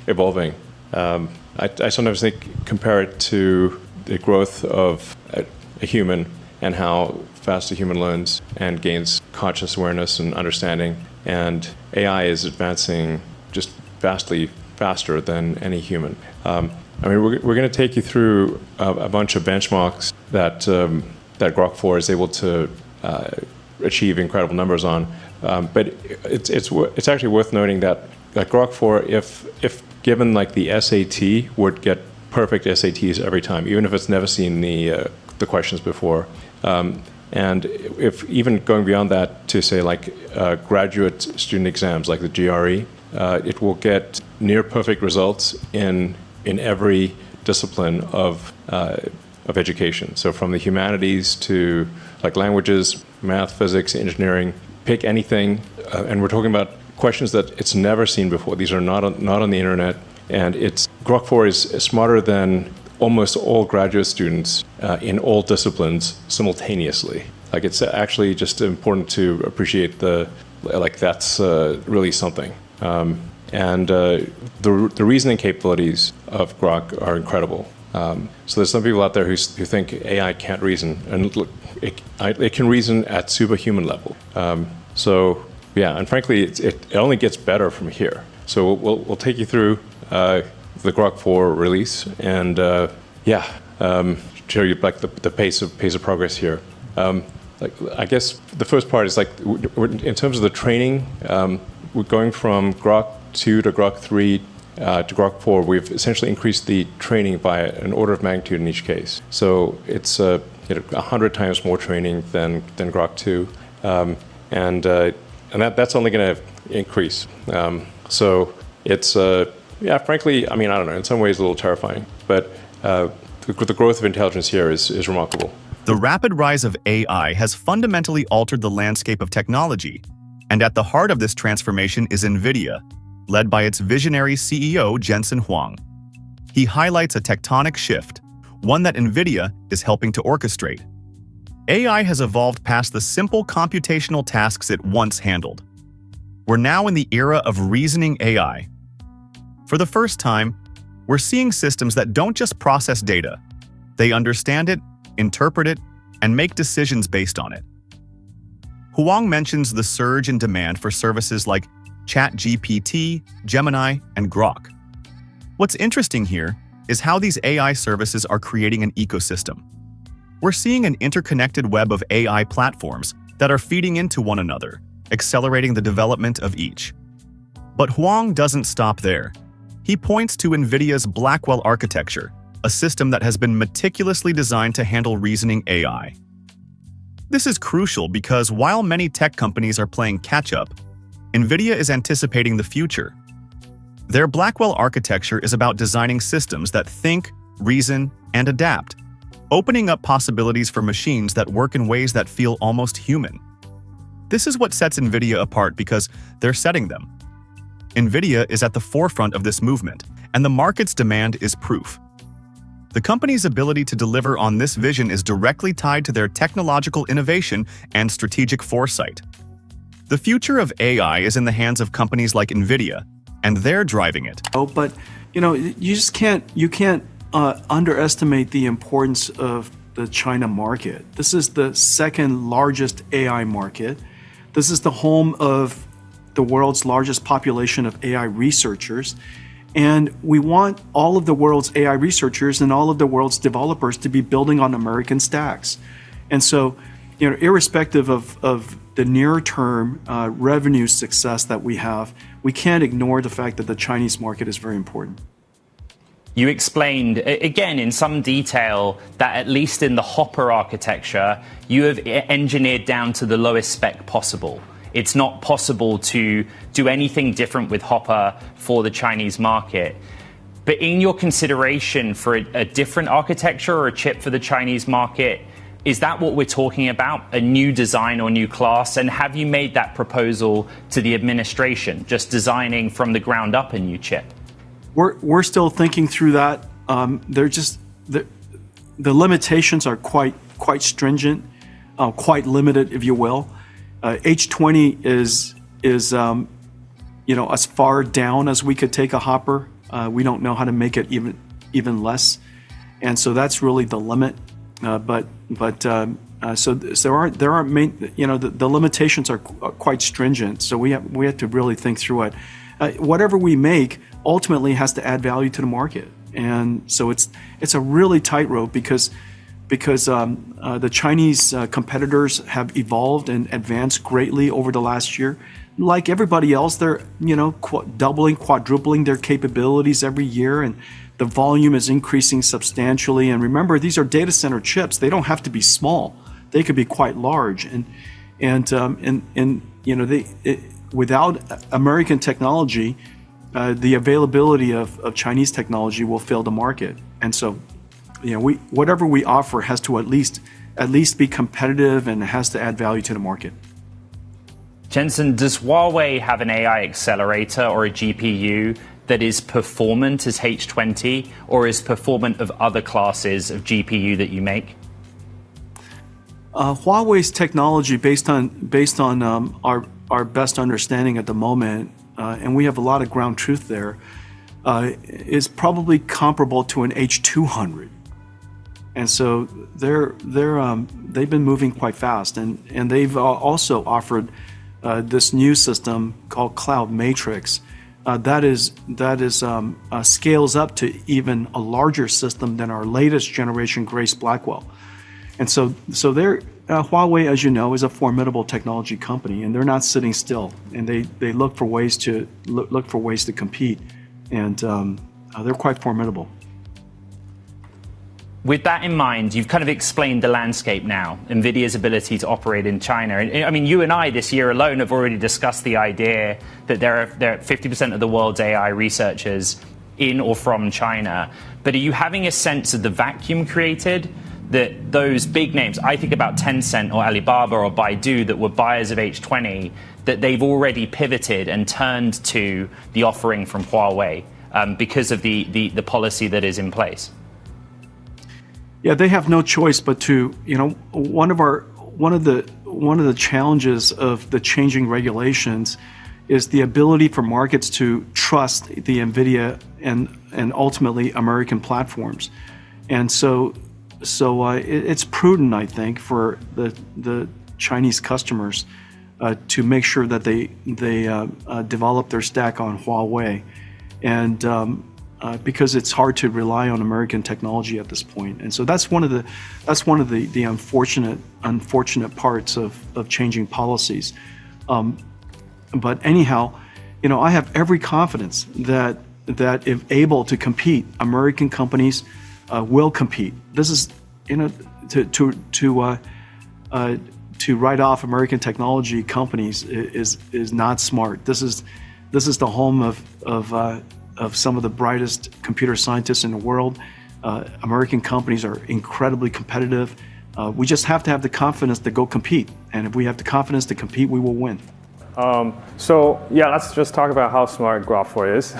evolving. I sometimes compare it to the growth of a human and how fast a human learns and gains conscious awareness and understanding. And AI is advancing just vastly faster than any human. We're going to take you through a bunch of benchmarks that Grok 4 is able to achieve incredible numbers on. But it's actually worth noting that Grok 4, if given like the SAT, would get perfect SATs every time, even if it's never seen the questions before. And if even going beyond that to say like graduate student exams like the GRE, it will get near perfect results in every discipline of education. So from the humanities to like languages, math, physics, engineering, pick anything, and we're talking about questions that it's never seen before. These are not on the internet, and Grok 4 is smarter than almost all graduate students in all disciplines simultaneously. Like, it's actually just important to appreciate that's really something. And the reasoning capabilities of Grok are incredible. So there's some people out there who think AI can't reason, and look, it can reason at superhuman level. And frankly, it only gets better from here. So we'll take you through the Grok 4 release and show you like the pace of progress here. I guess the first part is in terms of the training, we're going from Grok 2 to Grok 3 to Grok 4. We've essentially increased the training by an order of magnitude in each case. So it's 100 times more training than Grok 2, and that's only going to increase. So it's frankly, I don't know, in some ways a little terrifying, but the growth of intelligence here is remarkable. The rapid rise of AI has fundamentally altered the landscape of technology, and at the heart of this transformation is NVIDIA, led by its visionary CEO Jensen Huang. he highlights a tectonic shift, one that NVIDIA is helping to orchestrate. AI has evolved past the simple computational tasks it once handled. We're now in the era of reasoning AI. For the first time, we're seeing systems that don't just process data. They understand it, interpret it, and make decisions based on it. Huang mentions the surge in demand for services like ChatGPT, Gemini, and Grok. What's interesting here is how these AI services are creating an ecosystem. We're seeing an interconnected web of AI platforms that are feeding into one another, accelerating the development of each. But Huang doesn't stop there. He points to NVIDIA's Blackwell architecture, a system that has been meticulously designed to handle reasoning AI. This is crucial because while many tech companies are playing catch-up, NVIDIA is anticipating the future. Their Blackwell architecture is about designing systems that think, reason, and adapt, opening up possibilities for machines that work in ways that feel almost human. This is what sets NVIDIA apart because they're setting them. NVIDIA is at the forefront of this movement, and the market's demand is proof. The company's ability to deliver on this vision is directly tied to their technological innovation and strategic foresight. The future of AI is in the hands of companies like NVIDIA, and they're driving it. Oh, but you can't underestimate the importance of the China market. This is the second largest AI market. This is the home of the world's largest population of AI researchers. And we want all of the world's AI researchers and all of the world's developers to be building on American stacks. And so, irrespective of the near-term revenue success that we have, we can't ignore the fact that the Chinese market is very important. You explained, again, in some detail, that at least in the Hopper architecture, you have engineered down to the lowest spec possible. It's not possible to do anything different with Hopper for the Chinese market. But in your consideration for a different architecture or a chip for the Chinese market, is that what we're talking about, a new design or new class? And have you made that proposal to the administration, just designing from the ground up a new chip? We're still thinking through that. They're just the limitations are quite stringent, quite limited, if you will. H20 is as far down as we could take a Hopper. We don't know how to make it even less, and so that's really the limit. So there aren't main, the limitations are quite stringent. So we have to really think through it. Whatever we make ultimately has to add value to the market, and so it's a really tightrope because the Chinese competitors have evolved and advanced greatly over the last year. Like everybody else, they're doubling, quadrupling their capabilities every year, and the volume is increasing substantially. And remember, these are data center chips; they don't have to be small; they could be quite large. Without American technology, the availability of Chinese technology will fail the market. And so, whatever we offer has to at least be competitive and has to add value to the market. Jensen, does Huawei have an AI accelerator or a GPU that is performant as H20 or is performant of other classes of GPU that you make? Huawei's technology, based on our best understanding at the moment, and we have a lot of ground truth there, is probably comparable to an H200. And so they've been moving quite fast, and they've also offered this new system called Cloud Matrix that scales up to even a larger system than our latest generation Grace Blackwell. And so Huawei, as you know, is a formidable technology company, and they're not sitting still, and they look for ways to compete, and they're quite formidable. With that in mind, you've kind of explained the landscape now, NVIDIA's ability to operate in China. And I mean, you and I this year alone have already discussed the idea that there are 50% of the world's AI researchers in or from China. But are you having a sense of the vacuum created that those big names, I think about Tencent or Alibaba or Baidu, that were buyers of H20, that they've already pivoted and turned to the offering from Huawei? because of the policy that is in place? Yeah, they have no choice but to, one of the challenges of the changing regulations is the ability for markets to trust the NVIDIA and ultimately American platforms. And so it's prudent, I think, for the Chinese customers to make sure that they develop their stack on Huawei, and because it's hard to rely on American technology at this point. And so that's one of the unfortunate parts of changing policies. But anyhow, I have every confidence that if able to compete, American companies will compete. This is, to write off American technology companies is not smart. This is the home of some of the brightest computer scientists in the world. American companies are incredibly competitive. We just have to have the confidence to go compete. And if we have the confidence to compete, we will win. Let's just talk about how smart Grok4 is.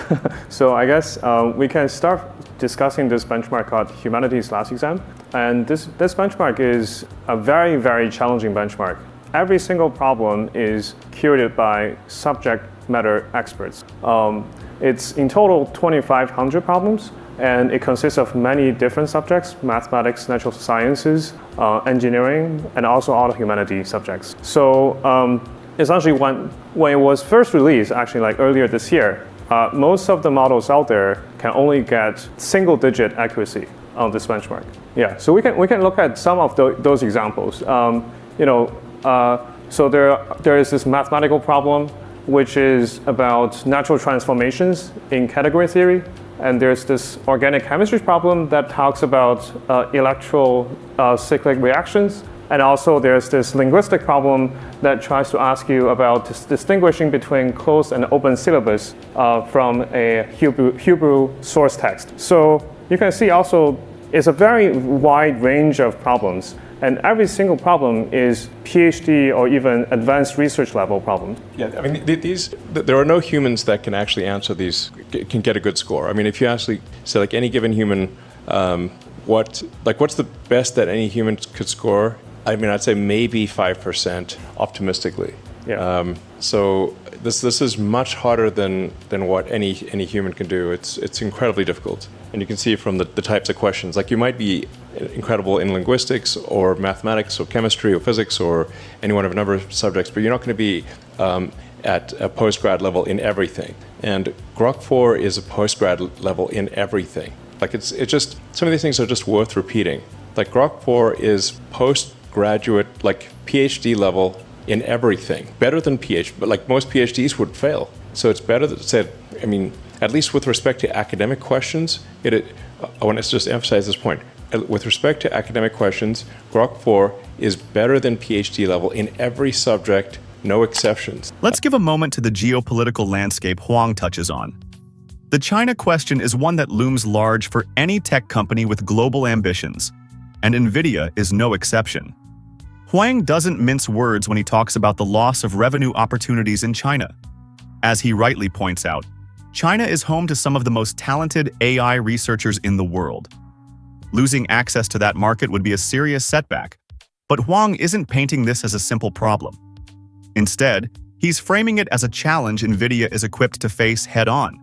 So I guess we can start discussing this benchmark called Humanities Last Exam. And this benchmark is a very, very challenging benchmark. Every single problem is curated by subject matter experts. It's in total 2,500 problems, and it consists of many different subjects: mathematics, natural sciences, engineering, and also all the humanities subjects. So essentially, when it was first released, actually like earlier this year, most of the models out there can only get single-digit accuracy on this benchmark. Yeah, so we can look at some of those examples. So there is this mathematical problem, which is about natural transformations in category theory. And there's this organic chemistry problem that talks about electrocyclic reactions. And also there's this linguistic problem that tries to ask you about distinguishing between closed and open syllabus from a Hebrew source text. So you can see also it's a very wide range of problems. And every single problem is PhD or even advanced research level problems. Yeah, I mean, there are no humans that can actually answer these, can get a good score. I mean, if you actually say, like, any given human, what's the best that any human could score? I mean, I'd say maybe 5% optimistically. Yeah. So this is much harder than what any human can do. It's incredibly difficult. And you can see from the types of questions, like you might be incredible in linguistics or mathematics or chemistry or physics or any one of a number of subjects, but you're not going to be at a postgrad level in everything. And Grok4 is a postgrad level in everything. Like it's just, some of these things are just worth repeating. Like Grok4 is postgraduate, like PhD level in everything. Better than PhD, but like most PhDs would fail. So it's better that said, I mean, at least with respect to academic questions, I want to just emphasize this point. With respect to academic questions, Grok4 is better than PhD level in every subject, no exceptions. Let's give a moment to the geopolitical landscape Huang touches on. The China question is one that looms large for any tech company with global ambitions, and NVIDIA is no exception. Huang doesn't mince words when he talks about the loss of revenue opportunities in China. As he rightly points out, China is home to some of the most talented AI researchers in the world. Losing access to that market would be a serious setback, but Huang isn't painting this as a simple problem. Instead, he's framing it as a challenge NVIDIA is equipped to face head-on.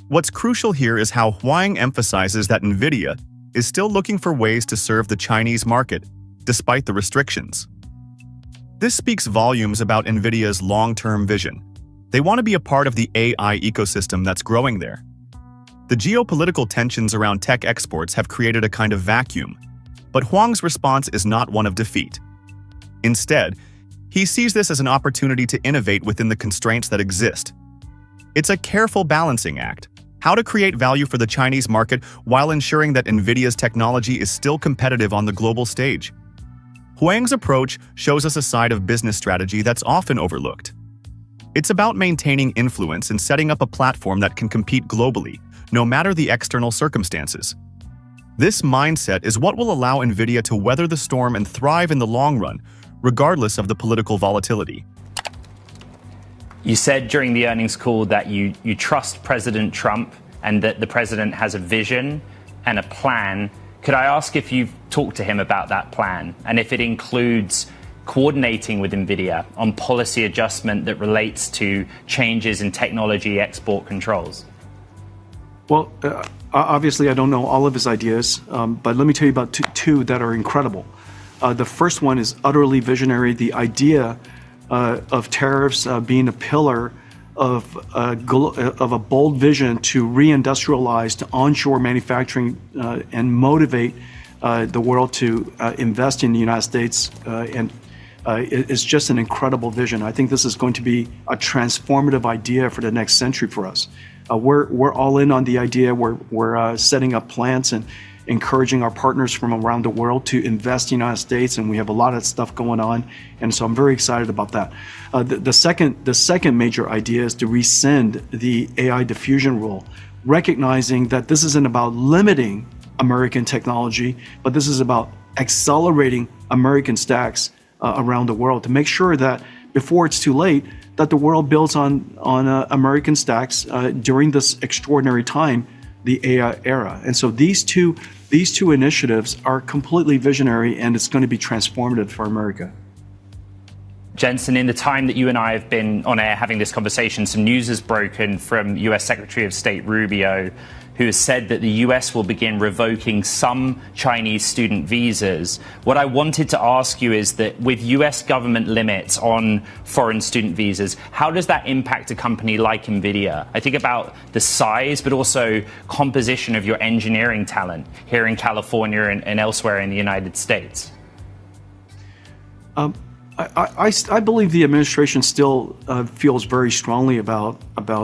What's crucial here is how Huang emphasizes that NVIDIA is still looking for ways to serve the Chinese market, despite the restrictions. This speaks volumes about NVIDIA's long-term vision. They want to be a part of the AI ecosystem that's growing there. The geopolitical tensions around tech exports have created a kind of vacuum, but Huang's response is not one of defeat. Instead, he sees this as an opportunity to innovate within the constraints that exist. It's a careful balancing act, how to create value for the Chinese market while ensuring that NVIDIA's technology is still competitive on the global stage. Huang's approach shows us a side of business strategy that's often overlooked. It's about maintaining influence and setting up a platform that can compete globally, no matter the external circumstances. This mindset is what will allow NVIDIA to weather the storm and thrive in the long run, regardless of the political volatility. You said during the earnings call that you trust President Trump and that the president has a vision and a plan. Could I ask if you've talked to him about that plan and if it includes coordinating with NVIDIA on policy adjustment that relates to changes in technology export controls? Well, obviously, I don't know all of his ideas, but let me tell you about two that are incredible. The first one is utterly visionary. The idea of tariffs being a pillar of a bold vision to reindustrialize, to onshore manufacturing, and motivate the world to invest in the United States, and it's just an incredible vision. I think this is going to be a transformative idea for the next century for us. We're all in on the idea. We're setting up plants and encouraging our partners from around the world to invest in the United States, and we have a lot of stuff going on, and so I'm very excited about that. The second major idea is to rescind the AI diffusion rule, recognizing that this isn't about limiting American technology, but this is about accelerating American stacks around the world to make sure that before it's too late, that the world builds on American stacks during this extraordinary time, the AI era. And so these two initiatives are completely visionary, and it's going to be transformative for America. Jensen, in the time that you and I have been on air having this conversation, some news has broken from US Secretary of State Rubio, who has said that the US will begin revoking some Chinese student visas. What I wanted to ask you is that with US government limits on foreign student visas, how does that impact a company like NVIDIA? I think about the size, but also composition of your engineering talent here in California and elsewhere in the United States. I believe the administration still feels very strongly about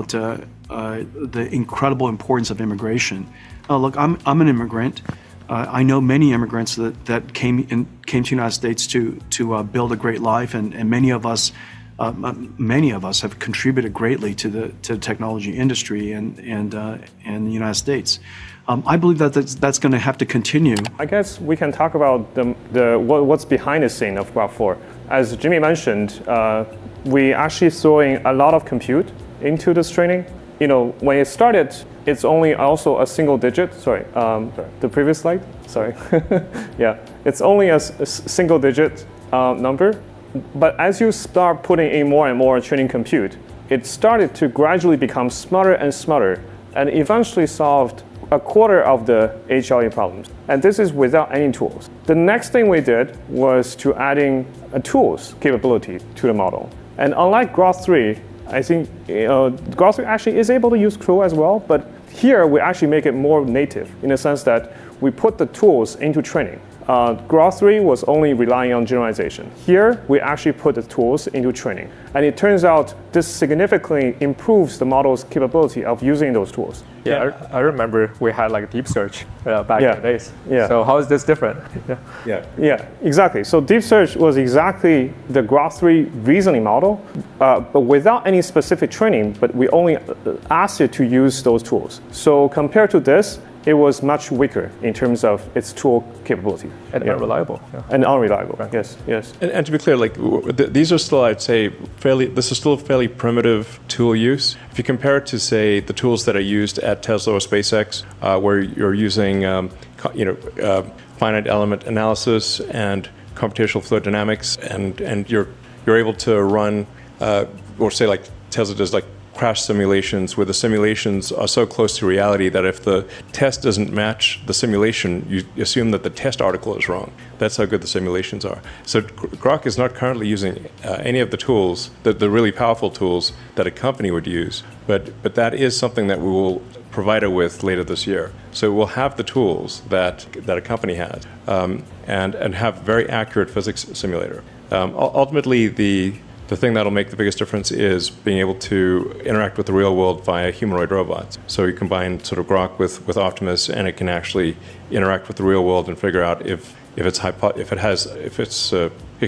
the incredible importance of immigration. Look, I'm an immigrant. I know many immigrants that came to the United States to build a great life, and many of us have contributed greatly to the technology industry and the United States. I believe that's going to have to continue. I guess we can talk about what's behind the scene of Grok 4. As Jimmy mentioned, we actually throwing a lot of compute into this training. You know, when it started, it's only also a single digit. Sorry, the previous slide. Sorry. Yeah, it's only a single digit number. But as you start putting in more and more training compute, it started to gradually become smarter and smarter, and eventually solved a quarter of the HLE problems. And this is without any tools. The next thing we did was to adding a tools capability to the model. And unlike Grok 3, I think Grok 3 actually is able to use CRO as well, but here we actually make it more native in the sense that we put the tools into training. Grok 3 was only relying on generalization. Here, we actually put the tools into training. And it turns out this significantly improves the model's capability of using those tools. Yeah, I remember we had like deep search back in the days. Yeah. So how is this different? Yeah, exactly. So deep search was exactly the Grok 3 reasoning model, but without any specific training, but we only asked it to use those tools. So compared to this, it was much weaker in terms of its tool capability. And unreliable. Yeah. And unreliable, right. Yes. And to be clear, like these are still, I'd say, this is still a fairly primitive tool use. If you compare it to, say, the tools that are used at Tesla or SpaceX, where you're using, finite element analysis and computational fluid dynamics, and you're able to run, or say like Tesla does, like crash simulations where the simulations are so close to reality that if the test doesn't match the simulation, you assume that the test article is wrong. That's how good the simulations are. So Grok is not currently using any of the tools, the really powerful tools that a company would use, but that is something that we will provide it with later this year. So we'll have the tools that a company has, and have very accurate physics simulator. Ultimately, the thing that'll make the biggest difference is being able to interact with the real world via humanoid robots. So you combine sort of Grok with Optimus, and it can actually interact with the real world and figure out if it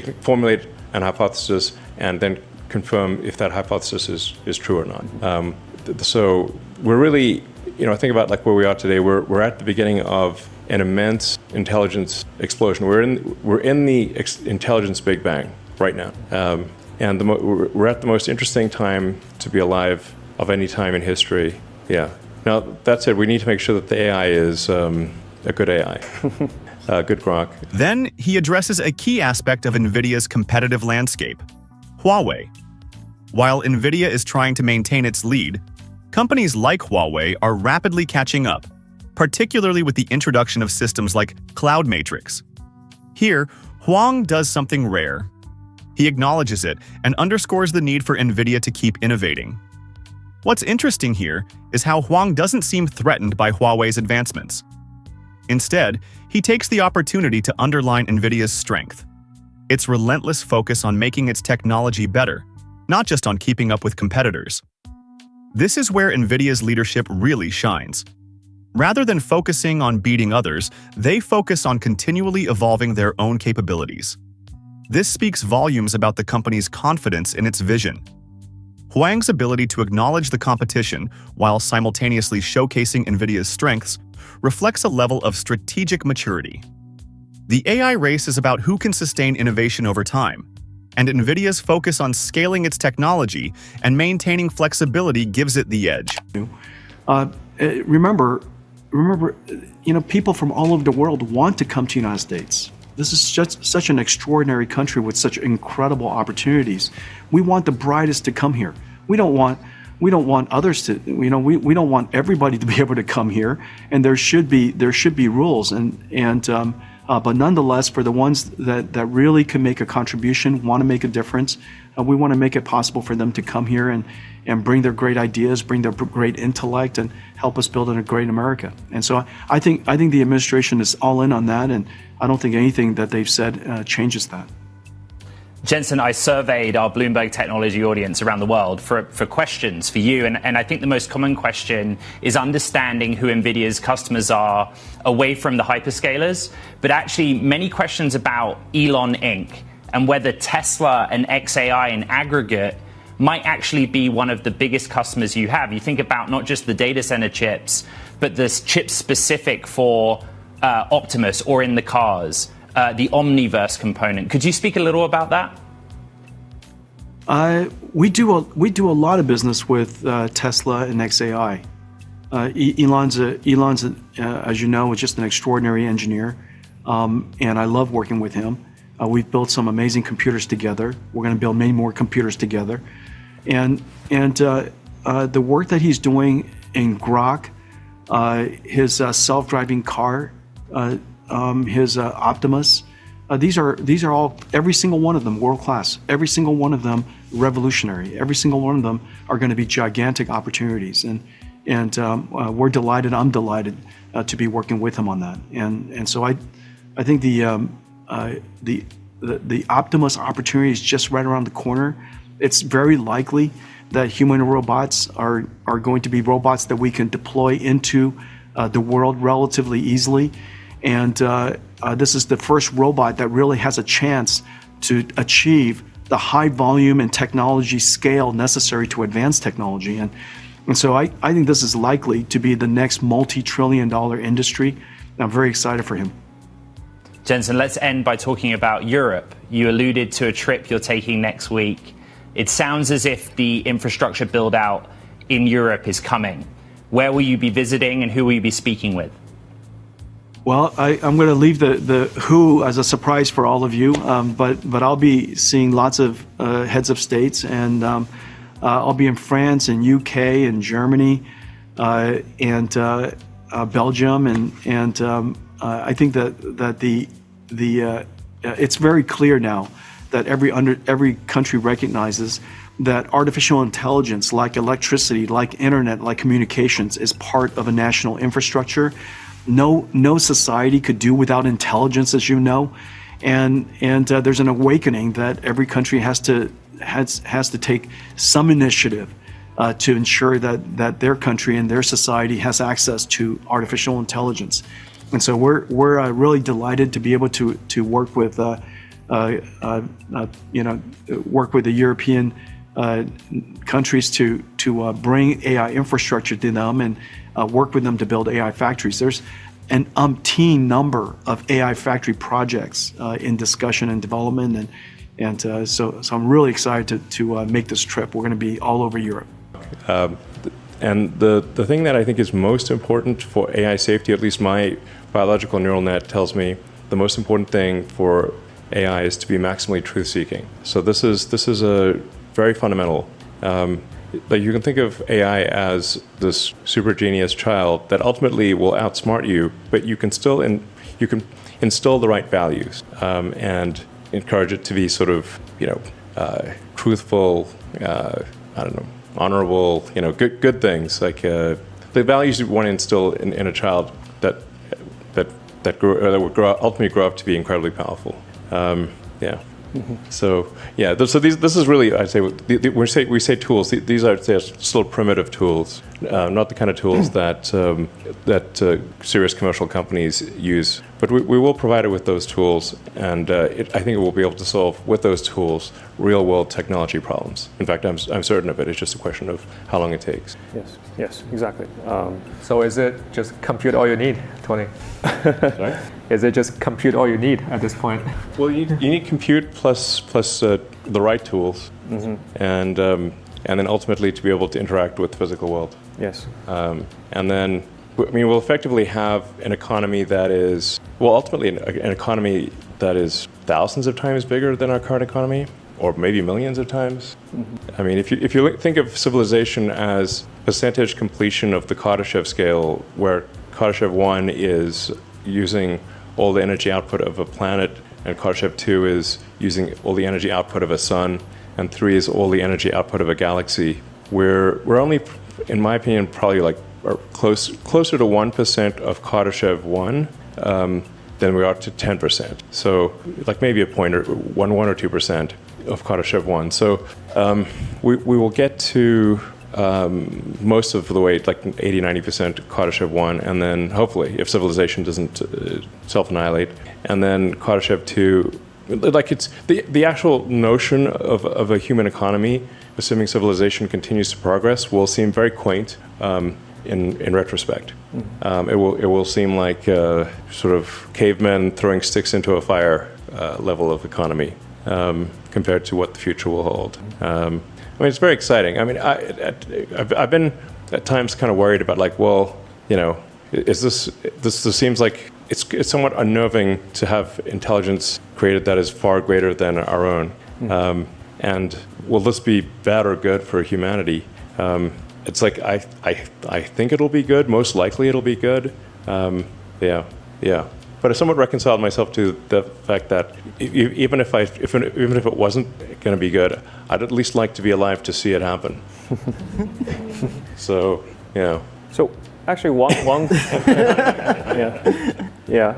can formulate an hypothesis and then confirm if that hypothesis is true or not. So we're really, think about like where we are today. We're at the beginning of an immense intelligence explosion. We're in the intelligence Big Bang right now. And we're at the most interesting time to be alive of any time in history. Yeah. Now, that said, we need to make sure that the AI is a good AI, good Grok. Then he addresses a key aspect of NVIDIA's competitive landscape, Huawei. While NVIDIA is trying to maintain its lead, companies like Huawei are rapidly catching up, particularly with the introduction of systems like Cloud Matrix. Here, Huang does something rare. He acknowledges it and underscores the need for NVIDIA to keep innovating. What's interesting here is how Huang doesn't seem threatened by Huawei's advancements. Instead, he takes the opportunity to underline NVIDIA's strength, its relentless focus on making its technology better, not just on keeping up with competitors. This is where NVIDIA's leadership really shines. Rather than focusing on beating others, they focus on continually evolving their own capabilities. This speaks volumes about the company's confidence in its vision. Huang's ability to acknowledge the competition while simultaneously showcasing NVIDIA's strengths reflects a level of strategic maturity. The AI race is about who can sustain innovation over time, and NVIDIA's focus on scaling its technology and maintaining flexibility gives it the edge. Remember, people from all over the world want to come to the United States. This is just such an extraordinary country with such incredible opportunities. We want the brightest to come here. We don't want others to, we don't want everybody to be able to come here, and there should be rules, but nonetheless, for the ones that really can make a contribution, want to make a difference, we want to make it possible for them to come here and bring their great ideas, bring their great intellect, and help us build a great America. And so I think the administration is all in on that, and I don't think anything that they've said changes that. Jensen, I surveyed our Bloomberg Technology audience around the world for questions for you, and I think the most common question is understanding who NVIDIA's customers are away from the hyperscalers, but actually many questions about Elon Inc. and whether Tesla and xAI in aggregate might actually be one of the biggest customers you have. You think about not just the data center chips, but the chips specific for Optimus or in the cars. The Omniverse component. Could you speak a little about that? We do a lot of business with Tesla and xAI. Elon's as you know, is just an extraordinary engineer, and I love working with him. We've built some amazing computers together. We're going to build many more computers together, and the work that he's doing in Grok, his self-driving car. His Optimus. These are all, every single one of them world class. Every single one of them revolutionary. Every single one of them are going to be gigantic opportunities. And we're delighted. I'm delighted to be working with him on that. And so I think the Optimus opportunity is just right around the corner. It's very likely that human robots are going to be robots that we can deploy into the world relatively easily. And this is the first robot that really has a chance to achieve the high volume and technology scale necessary to advance technology. And so I think this is likely to be the next multi-trillion-dollar industry. I'm very excited for him. Jensen, let's end by talking about Europe. You alluded to a trip you're taking next week. It sounds as if the infrastructure build-out in Europe is coming. Where will you be visiting and who will you be speaking with? Well, I'm going to leave the who as a surprise for all of you, but I'll be seeing lots of heads of states, and I'll be in France and UK and Germany and Belgium, and I think that it's very clear now that every country recognizes that artificial intelligence, like electricity, like internet, like communications, is part of a national infrastructure. No society could do without intelligence, as you know, and there's an awakening that every country has to take some initiative to ensure that their country and their society has access to artificial intelligence. And so we're really delighted to be able to work with work with the European countries to bring AI infrastructure to them and work with them to build AI factories. There's an umpteen number of AI factory projects in discussion and development, and so I'm really excited to make this trip. We're going to be all over Europe. And the thing that I think is most important for AI safety, at least my biological neural net tells me, the most important thing for AI is to be maximally truth-seeking. So this is a very fundamental. Like you can think of AI as this super genius child that ultimately will outsmart you, but you can still you can instill the right values and encourage it to be sort of truthful, honorable, good things like the values you want to instill in a child that would ultimately grow up to be incredibly powerful. So this is really, I'd say, we say tools. These are still primitive tools, not the kind of tools that serious commercial companies use. But we will provide it with those tools, and I think it will be able to solve with those tools real-world technology problems. In fact, I'm certain of it. It's just a question of how long it takes. Yes, exactly. So is it just compute all you need, Tony? Sorry? Is it just compute all you need at this point? Well, you need compute plus the right tools, and then ultimately to be able to interact with the physical world. Yes. And then, we'll effectively have an economy that is, ultimately an economy that is thousands of times bigger than our current economy, or maybe millions of times. If you think of civilization as percentage completion of the Kardashev scale, where Kardashev 1 is using all the energy output of a planet, and Kardashev 2 is using all the energy output of a sun, and 3 is all the energy output of a galaxy. We're only, in my opinion, probably closer to 1% of Kardashev 1 than we are to 10%. So maybe a point or 1 or 2% of Kardashev 1. So we will get to most of the way, 80-90% Kardashev 1, and then hopefully, if civilization doesn't self-annihilate, and then Kardashev 2, it's the actual notion of a human economy, assuming civilization continues to progress, will seem very quaint in retrospect. It will seem like sort of cavemen throwing sticks into a fire level of economy compared to what the future will hold. It's very exciting. I've been at times kind of worried about is this seems like it's somewhat unnerving to have intelligence created that is far greater than our own. And will this be bad or good for humanity? It's like I think it'll be good. Most likely it'll be good. But I somewhat reconciled myself to the fact that even if it wasn't going to be good, I'd at least like to be alive to see it happen. So actually, one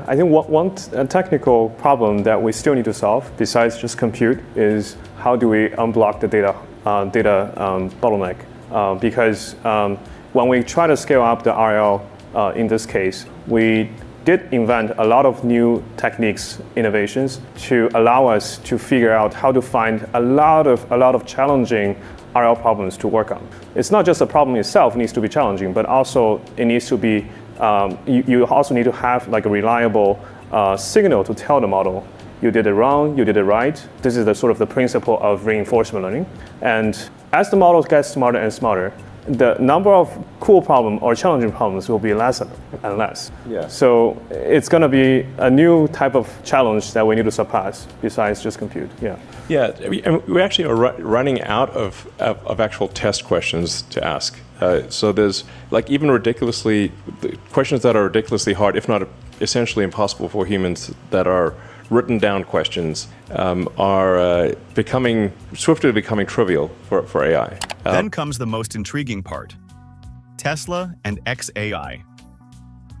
I think one technical problem that we still need to solve, besides just compute, is how do we unblock the data bottleneck? Because when we try to scale up the RL, in this case, we did invent a lot of new techniques, innovations, to allow us to figure out how to find a lot of challenging RL problems to work on. It's not just the problem itself needs to be challenging, but also it needs to be, you also need to have a reliable signal to tell the model, you did it wrong, you did it right. This is the sort of the principle of reinforcement learning. And as the models get smarter and smarter, the number of cool problems or challenging problems will be less and less. So it's going to be a new type of challenge that we need to surpass besides just compute. We actually are running out of actual test questions to ask. So there's even questions that are ridiculously hard, if not essentially impossible for humans, that are written down questions are swiftly becoming trivial for AI. Then comes the most intriguing part: Tesla and xAI.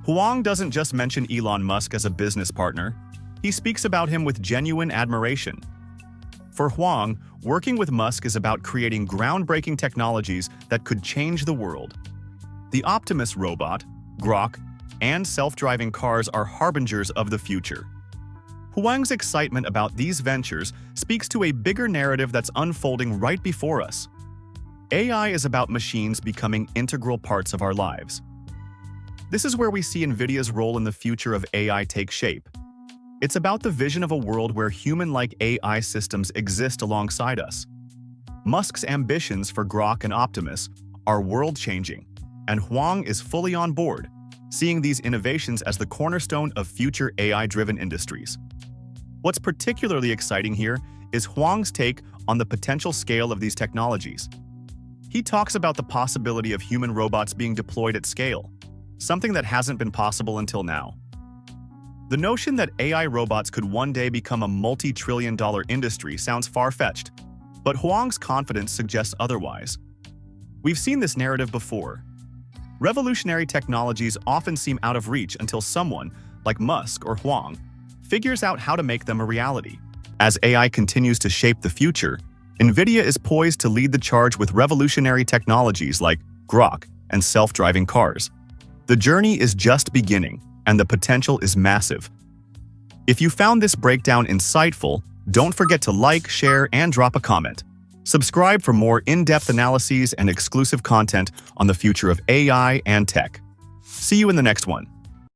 Huang doesn't just mention Elon Musk as a business partner, he speaks about him with genuine admiration. For Huang, working with Musk is about creating groundbreaking technologies that could change the world. The Optimus robot, Grok, and self-driving cars are harbingers of the future. Huang's excitement about these ventures speaks to a bigger narrative that's unfolding right before us. AI is about machines becoming integral parts of our lives. This is where we see NVIDIA's role in the future of AI take shape. It's about the vision of a world where human-like AI systems exist alongside us. Musk's ambitions for Grok and Optimus are world-changing, and Huang is fully on board, seeing these innovations as the cornerstone of future AI-driven industries. What's particularly exciting here is Huang's take on the potential scale of these technologies. He talks about the possibility of human robots being deployed at scale, something that hasn't been possible until now. The notion that AI robots could one day become a multi-trillion-dollar industry sounds far-fetched, but Huang's confidence suggests otherwise. We've seen this narrative before. Revolutionary technologies often seem out of reach until someone, like Musk or Huang, figures out how to make them a reality. As AI continues to shape the future, NVIDIA is poised to lead the charge with revolutionary technologies like Grok and self-driving cars. The journey is just beginning, and the potential is massive. If you found this breakdown insightful, don't forget to like, share, and drop a comment. Subscribe for more in-depth analyses and exclusive content on the future of AI and tech. See you in the next one.